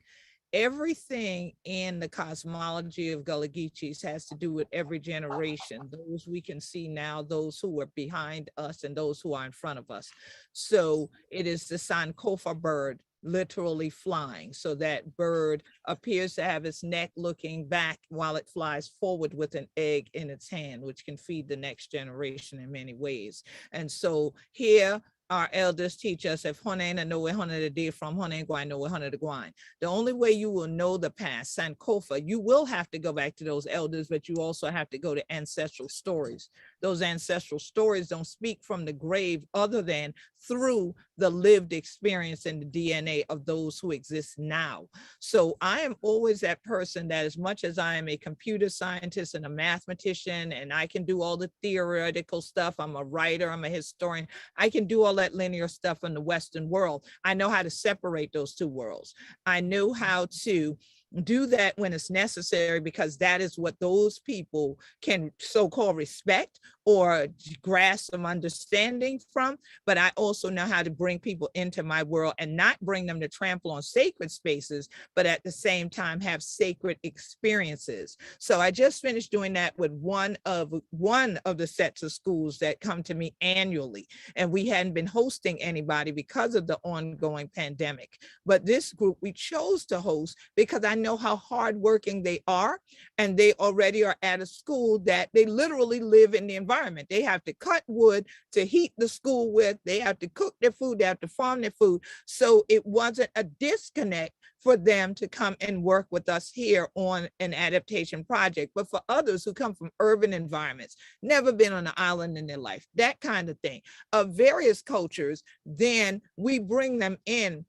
Everything in the cosmology of Gullah Geechees has to do with every generation, those we can see now, those who are behind us and those who are in front of us. So it is the Sankofa bird literally flying. So that bird appears to have its neck looking back while it flies forward with an egg in its hand, which can feed the next generation in many ways. And so here, our elders teach us if Honena know where Honena did from Honena Guine know where Honena Guine. The only way you will know the past, Sankofa, you will have to go back to those elders, but you also have to go to ancestral stories. Those ancestral stories don't speak from the grave other than through the lived experience and the DNA of those who exist now. So I am always that person that, as much as I am a computer scientist and a mathematician, and I can do all the theoretical stuff, I'm a writer, I'm a historian, I can do all that linear stuff in the Western world. I know how to separate those two worlds. I know how to do that when it's necessary, because that is what those people can so-called respect or grasp some understanding from. But I also know how to bring people into my world and not bring them to trample on sacred spaces, but at the same time have sacred experiences. So I just finished doing that with one of the sets of schools that come to me annually. And we hadn't been hosting anybody because of the ongoing pandemic. But this group we chose to host because I know how hardworking they are, and they already are at a school that they literally live in the environment. They have to cut wood to heat the school with, they have to cook their food, they have to farm their food. So it wasn't a disconnect for them to come and work with us here on an adaptation project. But for others who come from urban environments, never been on an island in their life, that kind of thing, of various cultures, then we bring them in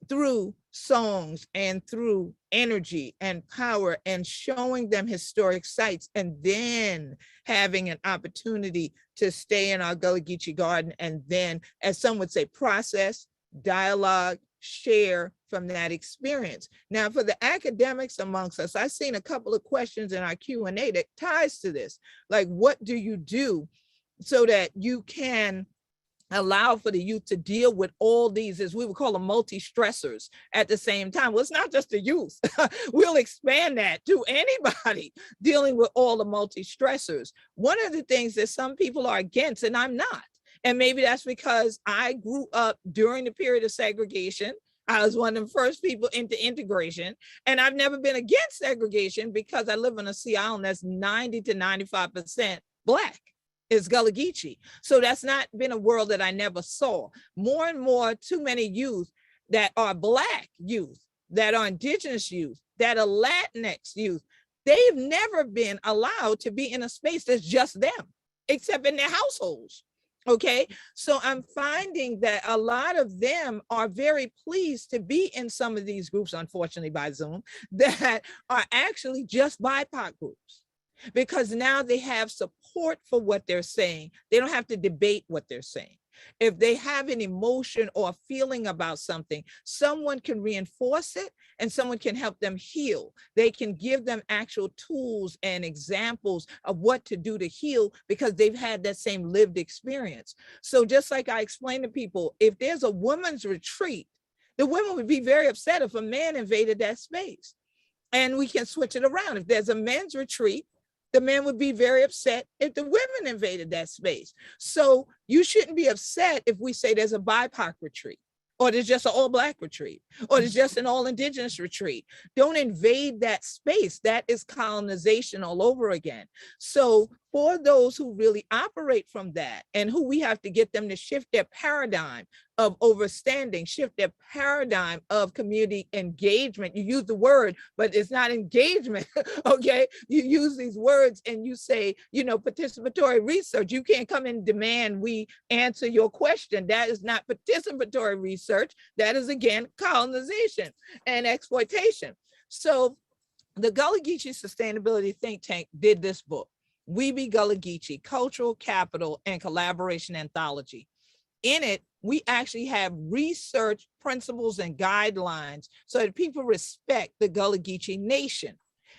through songs and through energy and power and showing them historic sites, and then having an opportunity to stay in our Gullah Geechee garden and then, as some would say, process, dialogue, share from that experience. Now, for the academics amongst us, I've seen a couple of questions in our Q&A that ties to this. Like, what do you do so that you can allow for the youth to deal with all these, as we would call them, multi-stressors at the same time? Well, it's not just the youth. We'll expand that to anybody dealing with all the multi-stressors. One of the things that some people are against, and I'm not, and maybe that's because I grew up during the period of segregation. I was one of the first people into integration, and I've never been against segregation because I live on a sea island that's 90 to 95% Black. Is Gullah Geechee. So that's not been a world that I never saw. More and more, too many youth that are Black youth, that are Indigenous youth, that are Latinx youth, they've never been allowed to be in a space that's just them, except in their households. Okay, so I'm finding that a lot of them are very pleased to be in some of these groups, unfortunately by Zoom, that are actually just BIPOC groups, because now they have support for what they're saying. They don't have to debate what they're saying. If they have an emotion or a feeling about something, someone can reinforce it and someone can help them heal. They can give them actual tools and examples of what to do to heal because they've had that same lived experience. So just like I explain to people, if there's a women's retreat, the women would be very upset if a man invaded that space. And we can switch it around. If there's a men's retreat, the men would be very upset if the women invaded that space. So you shouldn't be upset if we say there's a BIPOC retreat or there's just an all Black retreat, or there's just an all Indigenous retreat. Don't invade that space. That is colonization all over again. So for those who really operate from that, and who we have to get them to shift their paradigm of overstanding, shift their paradigm of community engagement. You use the word, but it's not engagement, okay? You use these words and you say, you know, participatory research. You can't come and demand we answer your question. That is not participatory research. That is, again, colonization and exploitation. So the Gullah Geechee Sustainability Think Tank did this book, We Be Gullah Geechee, Cultural Capital and Collaboration Anthology. In it, we actually have research principles and guidelines so that people respect the Gullah Geechee Nation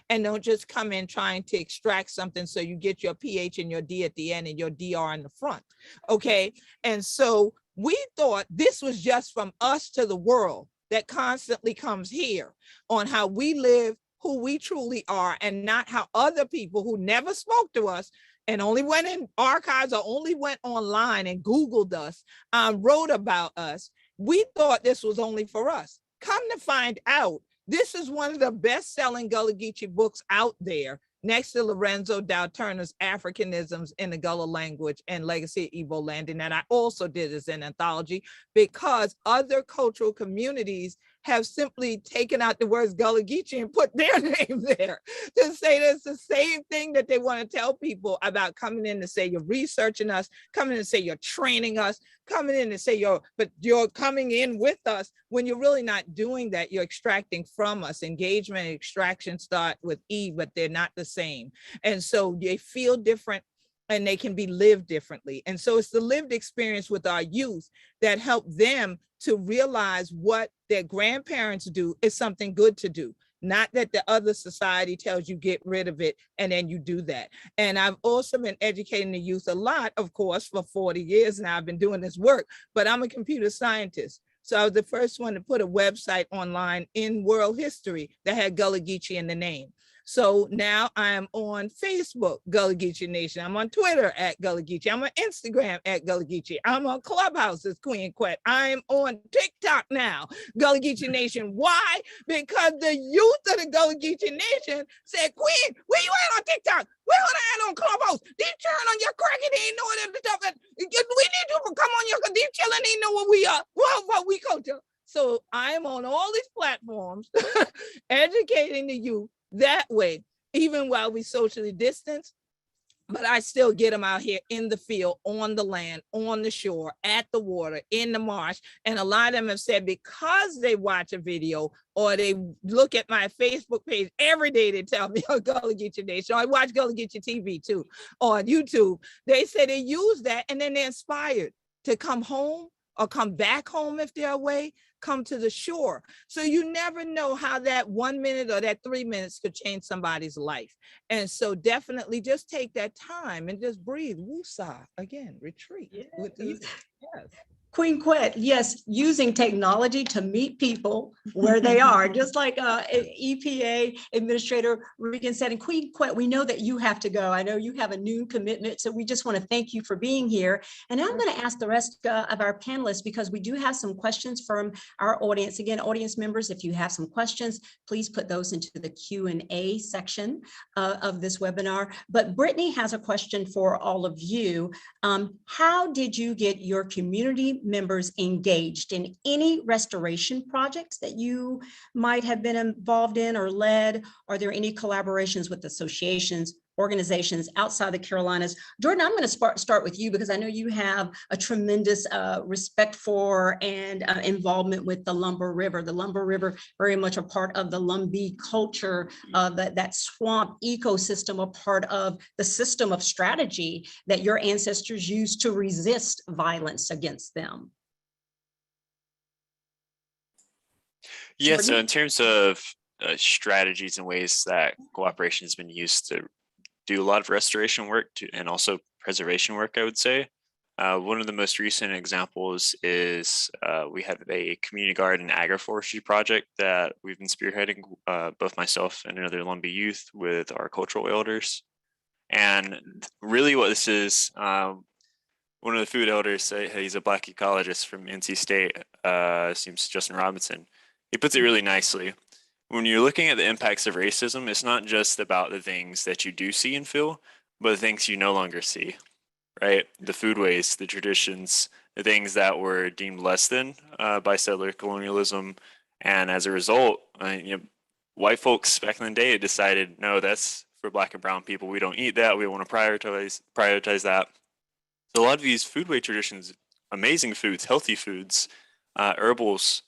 and don't just come in trying to extract something so you get your PH and your D at the end and your DR in the front, okay? And so we thought this was just from us to the world that constantly comes here on how we live, who we truly are, and not how other people who never spoke to us and only went in archives or only went online and Googled us, wrote about us. We thought this was only for us. Come to find out, this is one of the best-selling Gullah Geechee books out there, next to Lorenzo Dow Turner's Africanisms in the Gullah Language and Legacy of Igbo Landing, that I also did as an anthology, because other cultural communities have simply taken out the words Gullah Geechee and put their name there to say that's the same thing that they want to tell people about coming in to say you're researching us, coming in to say you're training us, coming in to say you're coming in with us, when you're really not doing that. You're extracting from us. Engagement and extraction start with E, but they're not the same. And so they feel different and they can be lived differently. And so it's the lived experience with our youth that help them to realize what their grandparents do is something good to do, not that the other society tells you get rid of it and then you do that. And I've also been educating the youth a lot, of course, for 40 years now. I've been doing this work, but I'm a computer scientist. So I was the first one to put a website online in world history that had Gullah Geechee in the name. So now I am on Facebook, Gullah Geechee Nation. I'm on Twitter at Gullah Geechee. I'm on Instagram at Gullah Geechee. I'm on Clubhouse as Queen Quet. I'm on TikTok now, Gullah Geechee Nation. Why? Because the youth of the Gullah Geechee Nation said, Queen, where you at on TikTok? Where you at on Clubhouse? They turn on your crack and they ain't know what the stuff that we need you to come on your, because these children ain't know what we are, what we culture. So I'm on all these platforms educating the youth that way, even while we socially distance, but I still get them out here in the field, on the land, on the shore, at the water, in the marsh. And a lot of them have said because they watch a video or they look at my Facebook page every day, they tell me, oh, Gullah Geechee Nation. I watch Gullah Geechee TV too on YouTube. They say they use that and then they're inspired to come home or come back home if they're away, come to the shore. So you never know how that 1 minute or that 3 minutes could change somebody's life. And so definitely just take that time and just breathe. Woosah, again, retreat. Yes. Queen Quet, yes, using technology to meet people where they are, just like EPA Administrator Regan said. And Queen Quet, we know that you have to go. I know you have a noon commitment, so we just want to thank you for being here. And now I'm going to ask the rest of our panelists, because we do have some questions from our audience. Again, audience members, if you have some questions, please put those into the Q&A section of this webinar. But Brittany has a question for all of you. How did you get your community members engaged in any restoration projects that you might have been involved in or led? Are there any collaborations with associations, organizations outside the Carolinas? Jordan, I'm going to start with you, because I know you have a tremendous respect for and involvement with the Lumber River. The Lumber River, very much a part of the Lumbee culture, that swamp ecosystem, a part of the system of strategy that your ancestors used to resist violence against them. Yeah, so in terms of strategies and ways that cooperation has been used to do a lot of restoration work and also preservation work, I would say. One of the most recent examples is we have a community garden agroforestry project that we've been spearheading, both myself and another Lumbee youth, with our cultural elders. And really what this is, one of the food elders say, hey, he's a Black ecologist from NC State, seems Justin Robinson. He puts it really nicely. When you're looking at the impacts of racism, it's not just about the things that you do see and feel, but the things you no longer see, right? The food waste, the traditions, the things that were deemed less than by settler colonialism. And as a result, white folks back in the day decided, no, that's for Black and brown people. We don't eat that. We want to prioritize that. So a lot of these food waste traditions, amazing foods, healthy foods, herbals,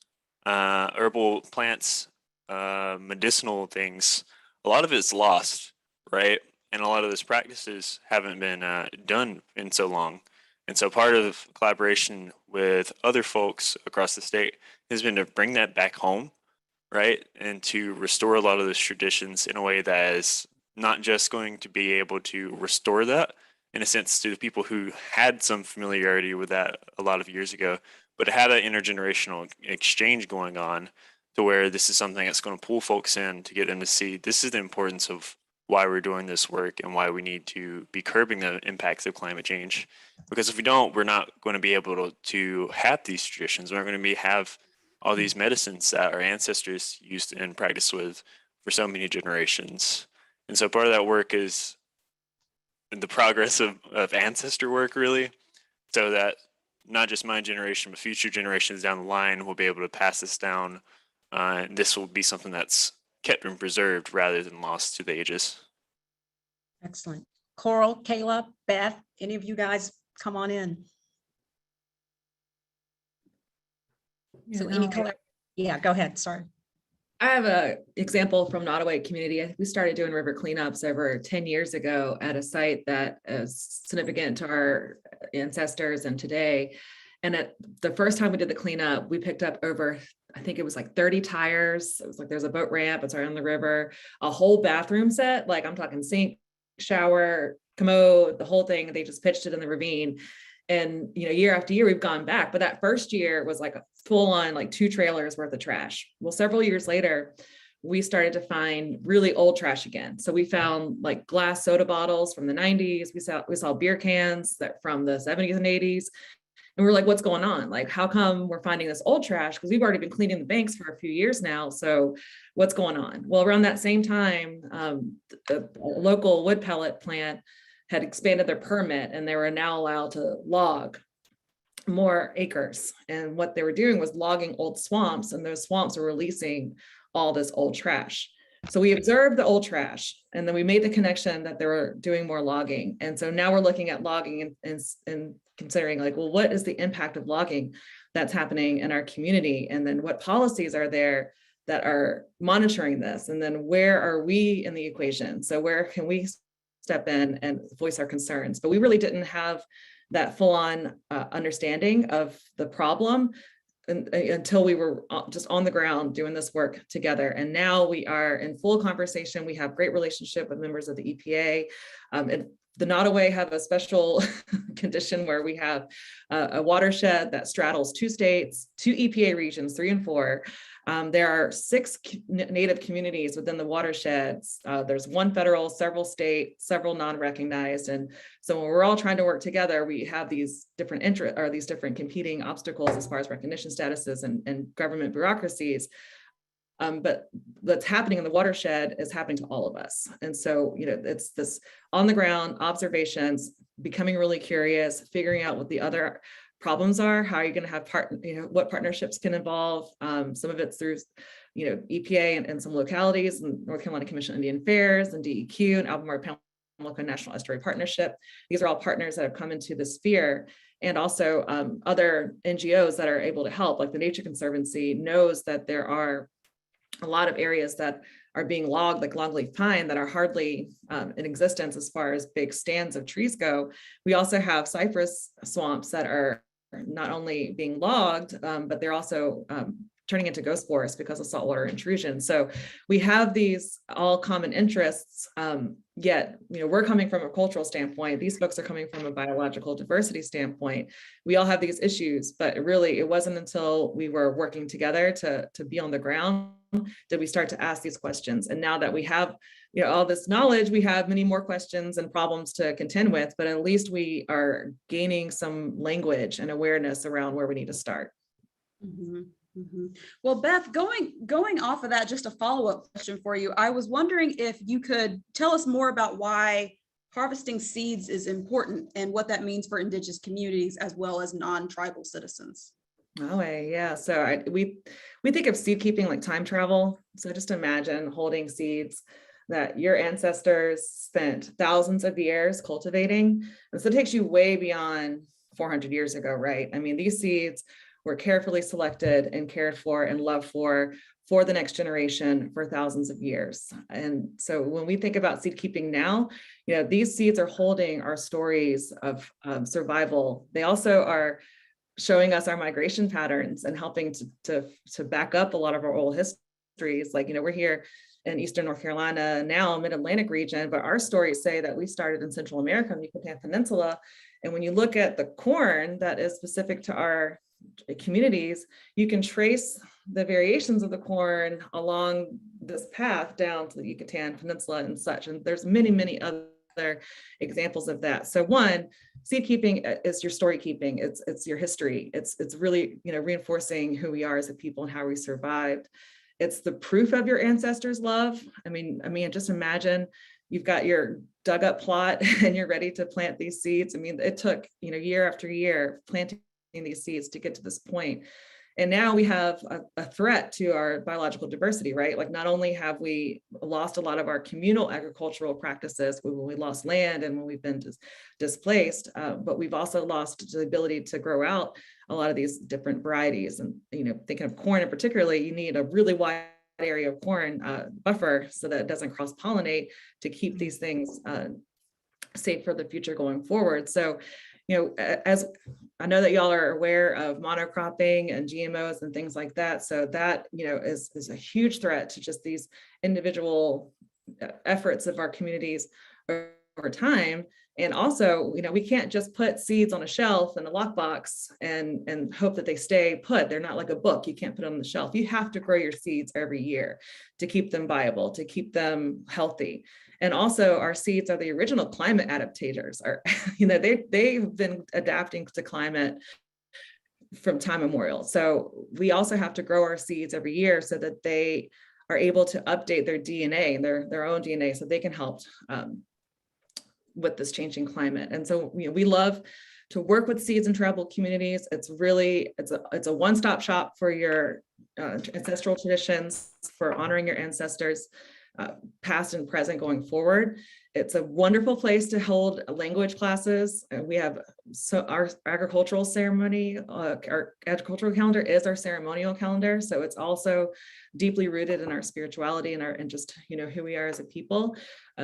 herbal plants, medicinal things, a lot of it's lost, right? And a lot of those practices haven't been done in so long. And so part of collaboration with other folks across the state has been to bring that back home, right? And to restore a lot of those traditions in a way that is not just going to be able to restore that, in a sense, to the people who had some familiarity with that a lot of years ago, but had an intergenerational exchange going on to where this is something that's going to pull folks in to get them to see this is the importance of why we're doing this work and why we need to be curbing the impacts of climate change. Because if we don't, we're not going to be able to have these traditions. We're not going to have all these medicines that our ancestors used and practiced with for so many generations. And so part of that work is the progress of ancestor work, really, so that not just my generation, but future generations down the line will be able to pass this down. This will be something that's kept and preserved rather than lost to the ages. Excellent. Coral, Kayla, Beth, any of you guys come on in. So any color? Yeah, go ahead. Sorry. I have an example from Nottoway community. We started doing river cleanups over 10 years ago at a site that is significant to our ancestors and today. And at the first time we did the cleanup, we picked up over, I think it was like 30 tires. It was like, there's a boat ramp, it's right on the river, a whole bathroom set, like I'm talking sink, shower, commode, the whole thing. They just pitched it in the ravine. And, year after year, we've gone back. But that first year was like a full on, like 2 trailers worth of trash. Well, several years later, we started to find really old trash again. So we found like glass soda bottles from the 90s. We saw beer cans that from the 70s and 80s. And we're like, what's going on? Like, how come we're finding this old trash? Because we've already been cleaning the banks for a few years now. So what's going on? Well, around that same time, the local wood pellet plant had expanded their permit and they were now allowed to log more acres. And what they were doing was logging old swamps, and those swamps were releasing all this old trash. So we observed the old trash, and then we made the connection that they were doing more logging. And so now we're looking at logging and considering like, well, what is the impact of logging that's happening in our community? And then what policies are there that are monitoring this? And then where are we in the equation? So where can we step in and voice our concerns? But we really didn't have that full-on understanding of the problem until we were just on the ground doing this work together. And now we are in full conversation. We have great relationship with members of the EPA. And the Nottoway have a special condition where we have a watershed that straddles 2 states, 2 EPA regions, 3 and 4. There are 6 Native communities within the watersheds. There's 1 federal, several state, several non-recognized. And so when we're all trying to work together, we have these different these different competing obstacles as far as recognition statuses and government bureaucracies. But what's happening in the watershed is happening to all of us. And so, it's this on the ground observations, becoming really curious, figuring out what the other problems are, how are you going to have what partnerships can involve. Some of it's through, EPA and some localities, and North Carolina Commission on Indian Affairs and DEQ and Albemarle Pamlico National Estuary Partnership. These are all partners that have come into the sphere. And also other NGOs that are able to help, like the Nature Conservancy knows that there are a lot of areas that are being logged, like longleaf pine, that are hardly in existence as far as big stands of trees go. We also have cypress swamps that are not only being logged, but they're also turning into ghost forests because of saltwater intrusion. So we have these all common interests, yet we're coming from a cultural standpoint. These folks are coming from a biological diversity standpoint. We all have these issues, but really it wasn't until we were working together to be on the ground did we start to ask these questions. And now that we have, all this knowledge, we have many more questions and problems to contend with, but at least we are gaining some language and awareness around where we need to start. Well, Beth, going off of that, just a follow-up question for you. I was wondering if you could tell us more about why harvesting seeds is important and what that means for Indigenous communities as well as non-tribal citizens. Oh, yeah. So we think of seed keeping like time travel. So just imagine holding seeds that your ancestors spent thousands of years cultivating. And so it takes you way beyond 400 years ago, right? I mean, these seeds were carefully selected and cared for and loved for the next generation for thousands of years. And so when we think about seed keeping now, these seeds are holding our stories of survival. They also are showing us our migration patterns and helping to back up a lot of our old histories. Like, we're here in Eastern North Carolina now, Mid-Atlantic region, but our stories say that we started in Central America, the Yucatan Peninsula. And when you look at the corn that is specific to our communities, you can trace the variations of the corn along this path down to the Yucatan Peninsula and such. And there's many, many other examples of that. So one, seed keeping is your story keeping. It's your history. It's really, reinforcing who we are as a people and how we survived. It's the proof of your ancestors' love. I mean, just imagine you've got your dug up plot and you're ready to plant these seeds. I mean, it took, year after year planting these seeds to get to this point. And now we have a threat to our biological diversity, right? Like, not only have we lost a lot of our communal agricultural practices when we lost land and when we've been displaced, but we've also lost the ability to grow out a lot of these different varieties. And, thinking of corn in particular, you need a really wide area of corn buffer so that it doesn't cross-pollinate to keep these things safe for the future going forward. So, as I know that y'all are aware of monocropping and GMOs and things like that. So that, is a huge threat to just these individual efforts of our communities over time. And also, we can't just put seeds on a shelf in a lockbox and hope that they stay put. They're not like a book. You can't put them on the shelf. You have to grow your seeds every year to keep them viable, to keep them healthy. And also, our seeds are the original climate adaptators. They've been adapting to climate from time immemorial. So we also have to grow our seeds every year so that they are able to update their DNA, their own DNA, so they can help with this changing climate. And so we love to work with seeds in tribal communities. It's a one-stop shop for your ancestral traditions, for honoring your ancestors, past and present going forward. It's a wonderful place to hold language classes. We have our agricultural ceremony, our agricultural calendar is our ceremonial calendar. So it's also deeply rooted in our spirituality and just, who we are as a people.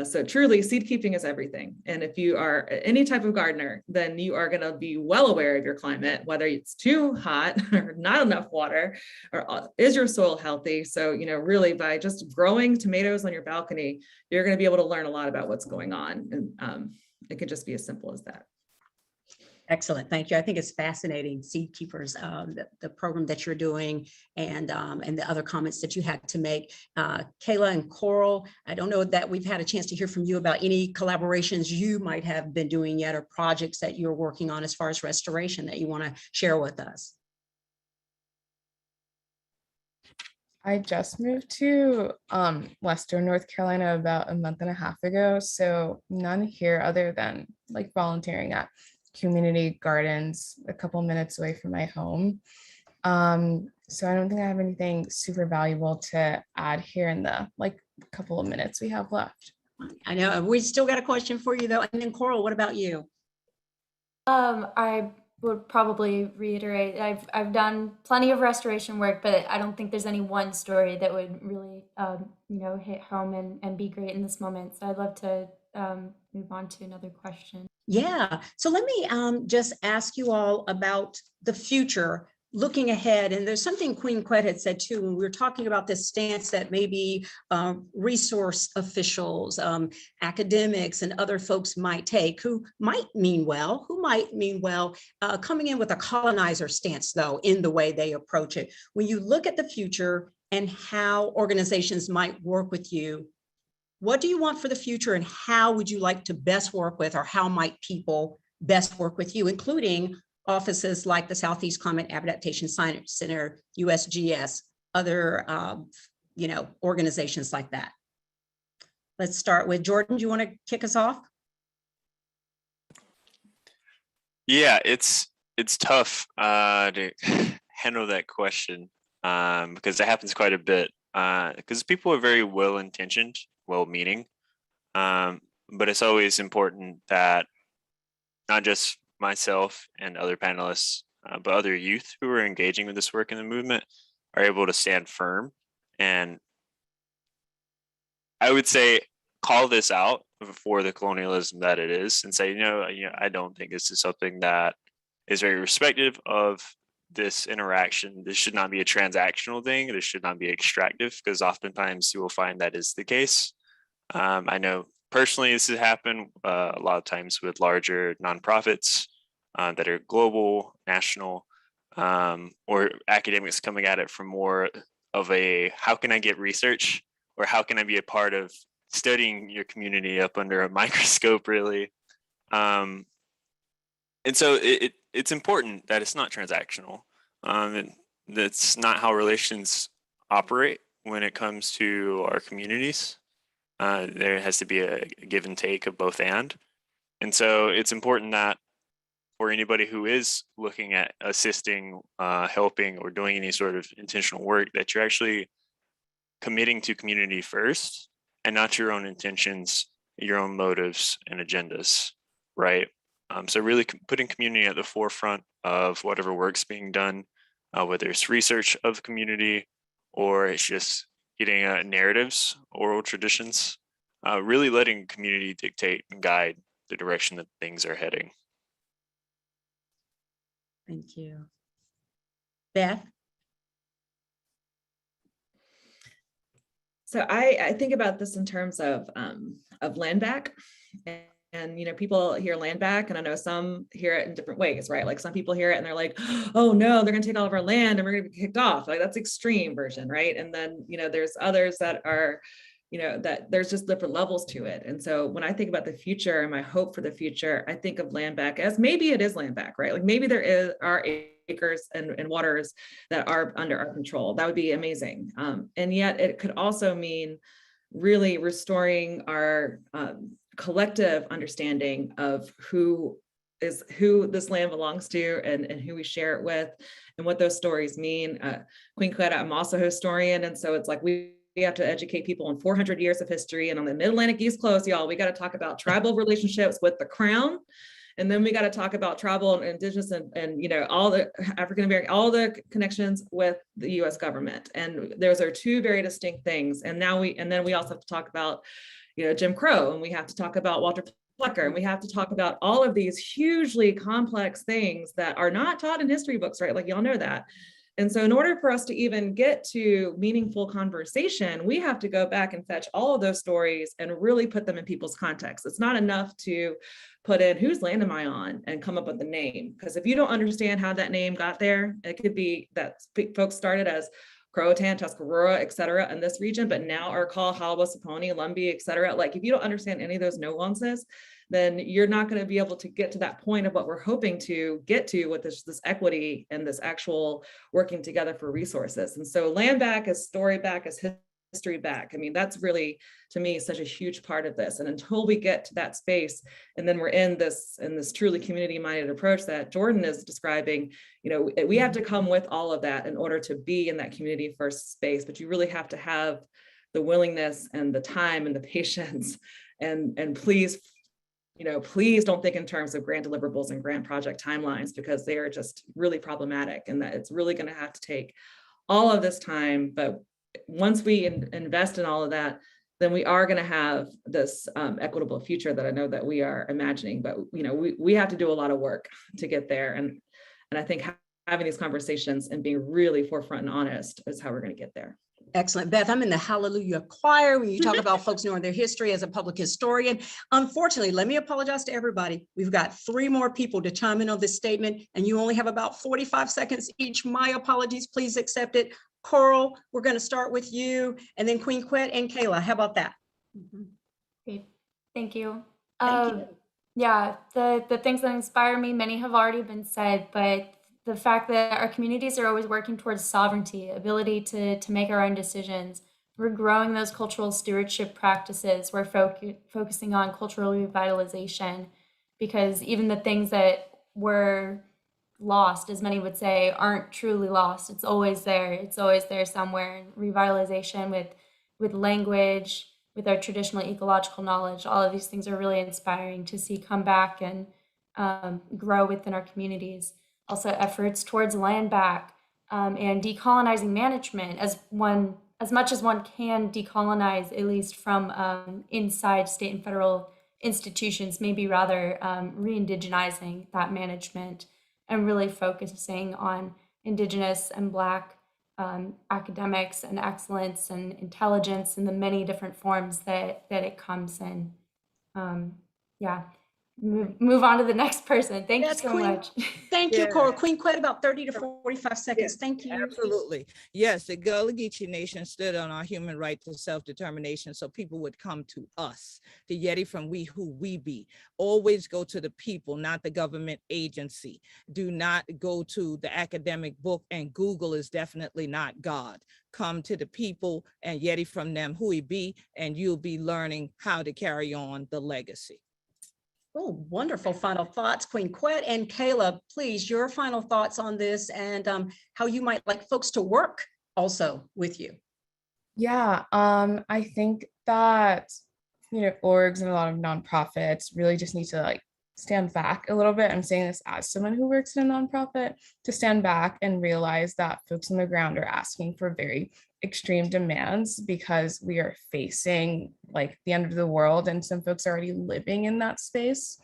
So truly, seed keeping is everything. And if you are any type of gardener, then you are going to be well aware of your climate, whether it's too hot or not enough water, or is your soil healthy? So, really by just growing tomatoes on your balcony, you're going to be able to learn a lot about what's going on. And it can just be as simple as that. Excellent, thank you. I think it's fascinating, Seed Keepers, the program that you're doing, and the other comments that you had to make. Kayla and Coral, I don't know that we've had a chance to hear from you about any collaborations you might have been doing yet, or projects that you're working on as far as restoration that you want to share with us. I just moved to Western North Carolina about a month and a half ago, so none here other than like volunteering at community gardens a couple minutes away from my home. So I don't think I have anything super valuable to add here in the couple of minutes we have left. I know we still got a question for you though. And then Coral, what about you? I would probably reiterate, I've done plenty of restoration work, but I don't think there's any one story that would really hit home and be great in this moment. So I'd love to move on to another question. Yeah, so let me just ask you all about the future, looking ahead. And there's something Queen Quet had said too, when we were talking about this stance that maybe resource officials, academics, and other folks might take, who might mean well, coming in with a colonizer stance though, in the way they approach it. When you look at the future, and how organizations might work with you. What do you want for the future, and how would you like to best work with, or how might people best work with you, including offices like the Southeast Climate Adaptation Science Center, USGS, other organizations like that? Let's start with Jordan. Do you want to kick us off? Yeah, it's tough to handle that question because it happens quite a bit. Because people are very well-intentioned, well-meaning, but it's always important that not just myself and other panelists, but other youth who are engaging with this work in the movement are able to stand firm and, I would say, call this out for the colonialism that it is, and say, I don't think this is something that is very respective of this interaction. This should not be a transactional thing. This should not be extractive, because oftentimes you will find that is the case. I know personally this has happened a lot of times with larger nonprofits that are global, national, or academics coming at it from more of a, how can I get research, or how can I be a part of studying your community up under a microscope, really. And so it's important that it's not transactional. That's not how relations operate when it comes to our communities. There has to be a give and take of both and. And so it's important that for anybody who is looking at assisting, helping, or doing any sort of intentional work, that you're actually committing to community first and not your own intentions, your own motives and agendas, right? So really putting community at the forefront of whatever work's being done, whether it's research of the community or it's just getting narratives, oral traditions, really letting community dictate and guide the direction that things are heading. Thank you. Beth? So I think about this in terms of land back, and people hear land back, and I know some hear it in different ways, right? Like some people hear it and they're like, oh no, they're gonna take all of our land and we're gonna be kicked off. Like that's extreme version, right? And then there's others that are, that there's just different levels to it. And so when I think about the future and my hope for the future, I think of land back as maybe it is land back, right? Like maybe there are acres and waters that are under our control. That would be amazing. And yet it could also mean really restoring our collective understanding of who this land belongs to and who we share it with and what those stories mean. Queen Quet, I'm also a historian. And so it's like we have to educate people on 400 years of history. And on the Mid-Atlantic East Coast, y'all, we got to talk about tribal relationships with the crown. And then we got to talk about tribal and indigenous and all the African American, all the connections with the US government. And those are two very distinct things. And then we also have to talk about, Jim Crow, and we have to talk about Walter Flecker, and we have to talk about all of these hugely complex things that are not taught in history books, right? Like y'all know that. And so in order for us to even get to meaningful conversation, we have to go back and fetch all of those stories and really put them in people's context. It's not enough to put in whose land am I on and come up with the name. Because if you don't understand how that name got there, it could be that folks started as Croatan, Tuscarora, et cetera, in this region, but now are called Halawa, Saponi, Lumbee, et cetera. Like if you don't understand any of those nuances, then you're not going to be able to get to that point of what we're hoping to get to with this equity and this actual working together for resources. And so land back is story back, is history back. I mean, that's really, to me, such a huge part of this. And until we get to that space, and then we're in this truly community-minded approach that Jordan is describing, we have to come with all of that in order to be in that community first space. But you really have to have the willingness and the time and the patience, and please don't think in terms of grant deliverables and grant project timelines, because they are just really problematic, and that it's really going to have to take all of this time. But once we invest in all of that, then we are going to have this equitable future that I know that we are imagining. But we have to do a lot of work to get there, and I think having these conversations and being really forefront and honest is how we're going to get there. Excellent. Beth, I'm in the hallelujah choir when you talk about folks knowing their history as a public historian. Unfortunately, let me apologize to everybody. We've got 3 more people to chime in on this statement, and you only have about 45 seconds each. My apologies, please accept it. Coral, we're going to start with you, and then Queen Quet and Kayla. How about that? Great. Thank you. Thank you. Yeah, the things that inspire me, many have already been said, but the fact that our communities are always working towards sovereignty, ability to make our own decisions. We're growing those cultural stewardship practices. We're focusing on cultural revitalization, because even the things that were lost, as many would say, aren't truly lost. It's always there. It's always there somewhere. And revitalization with language, with our traditional ecological knowledge, all of these things are really inspiring to see come back and grow within our communities. Also, efforts towards land back and decolonizing management, as much as one can decolonize, at least from inside state and federal institutions, maybe rather re-indigenizing that management and really focusing on Indigenous and Black academics and excellence and intelligence in the many different forms that it comes in. Yeah. Move on to the next person. Thank you so much. Thank you, Coral. Queen Quet, about 30 to 45 seconds. Thank you. Absolutely. Yes, the Gullah Geechee Nation stood on our human right to self-determination, so people would come to us, the Yeti from We Who We Be. Always go to the people, not the government agency. Do not go to the academic book, and Google is definitely not God. Come to the people and Yeti from them who we be, and you'll be learning how to carry on the legacy. Oh, wonderful final thoughts, Queen Quet. And Kayla, please, your final thoughts on this and how you might like folks to work also with you. Yeah, I think that, orgs and a lot of nonprofits really just need to stand back a little bit. I'm saying this as someone who works in a nonprofit, to stand back and realize that folks on the ground are asking for very extreme demands, because we are facing the end of the world, and some folks are already living in that space.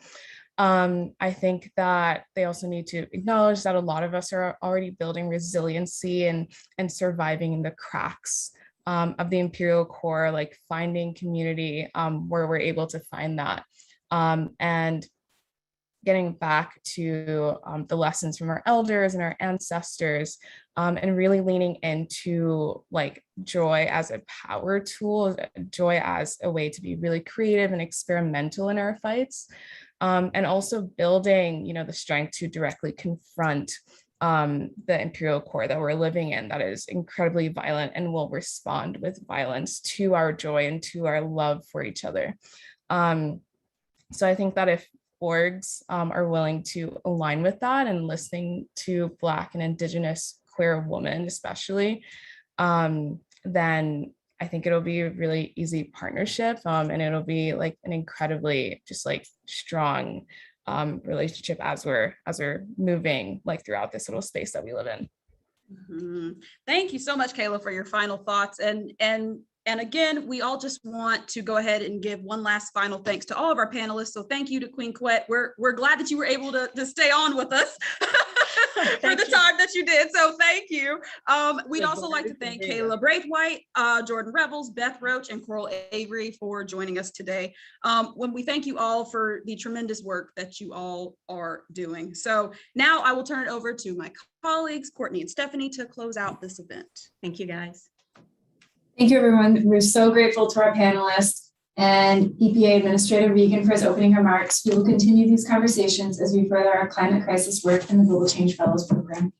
I think that they also need to acknowledge that a lot of us are already building resiliency and surviving in the cracks of the imperial core, finding community where we're able to find that, and getting back to the lessons from our elders and our ancestors, and really leaning into joy as a power tool, joy as a way to be really creative and experimental in our fights, and also building, the strength to directly confront the imperial core that we're living in, that is incredibly violent and will respond with violence to our joy and to our love for each other. So I think that if orgs are willing to align with that and listening to Black and Indigenous queer women especially, then I think it'll be a really easy partnership, and it'll be an incredibly just strong relationship as we're moving throughout this little space that we live in. Mm-hmm. Thank you so much, Kayla, for your final thoughts. And again, we all just want to go ahead and give one last final thanks to all of our panelists. So thank you to Queen Quet. We're glad that you were able to stay on with us for the time that you did. So thank you. We'd also like to thank Kayla Braithwaite, Jordan Revels, Beth Roach, and Coral Avery for joining us today. When we thank you all for the tremendous work that you all are doing. So now I will turn it over to my colleagues, Courtney and Stephanie, to close out this event. Thank you, guys. Thank you, everyone. We're so grateful to our panelists and EPA Administrator Regan for his opening remarks. We will continue these conversations as we further our climate crisis work in the Global Change Fellows Program.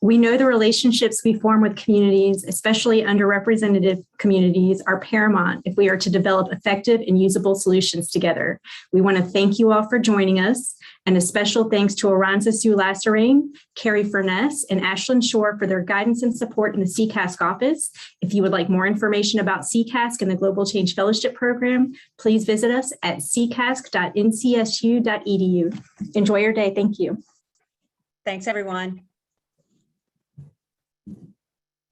We know the relationships we form with communities, especially underrepresented communities, are paramount if we are to develop effective and usable solutions together. We want to thank you all for joining us, and a special thanks to Aranza Sue Lasserain, Carrie Furness, and Ashlyn Shore for their guidance and support in the CCASC office. If you would like more information about CCASC and the Global Change Fellowship Program, please visit us at ccasc.ncsu.edu. Enjoy your day. Thank you. Thanks, everyone.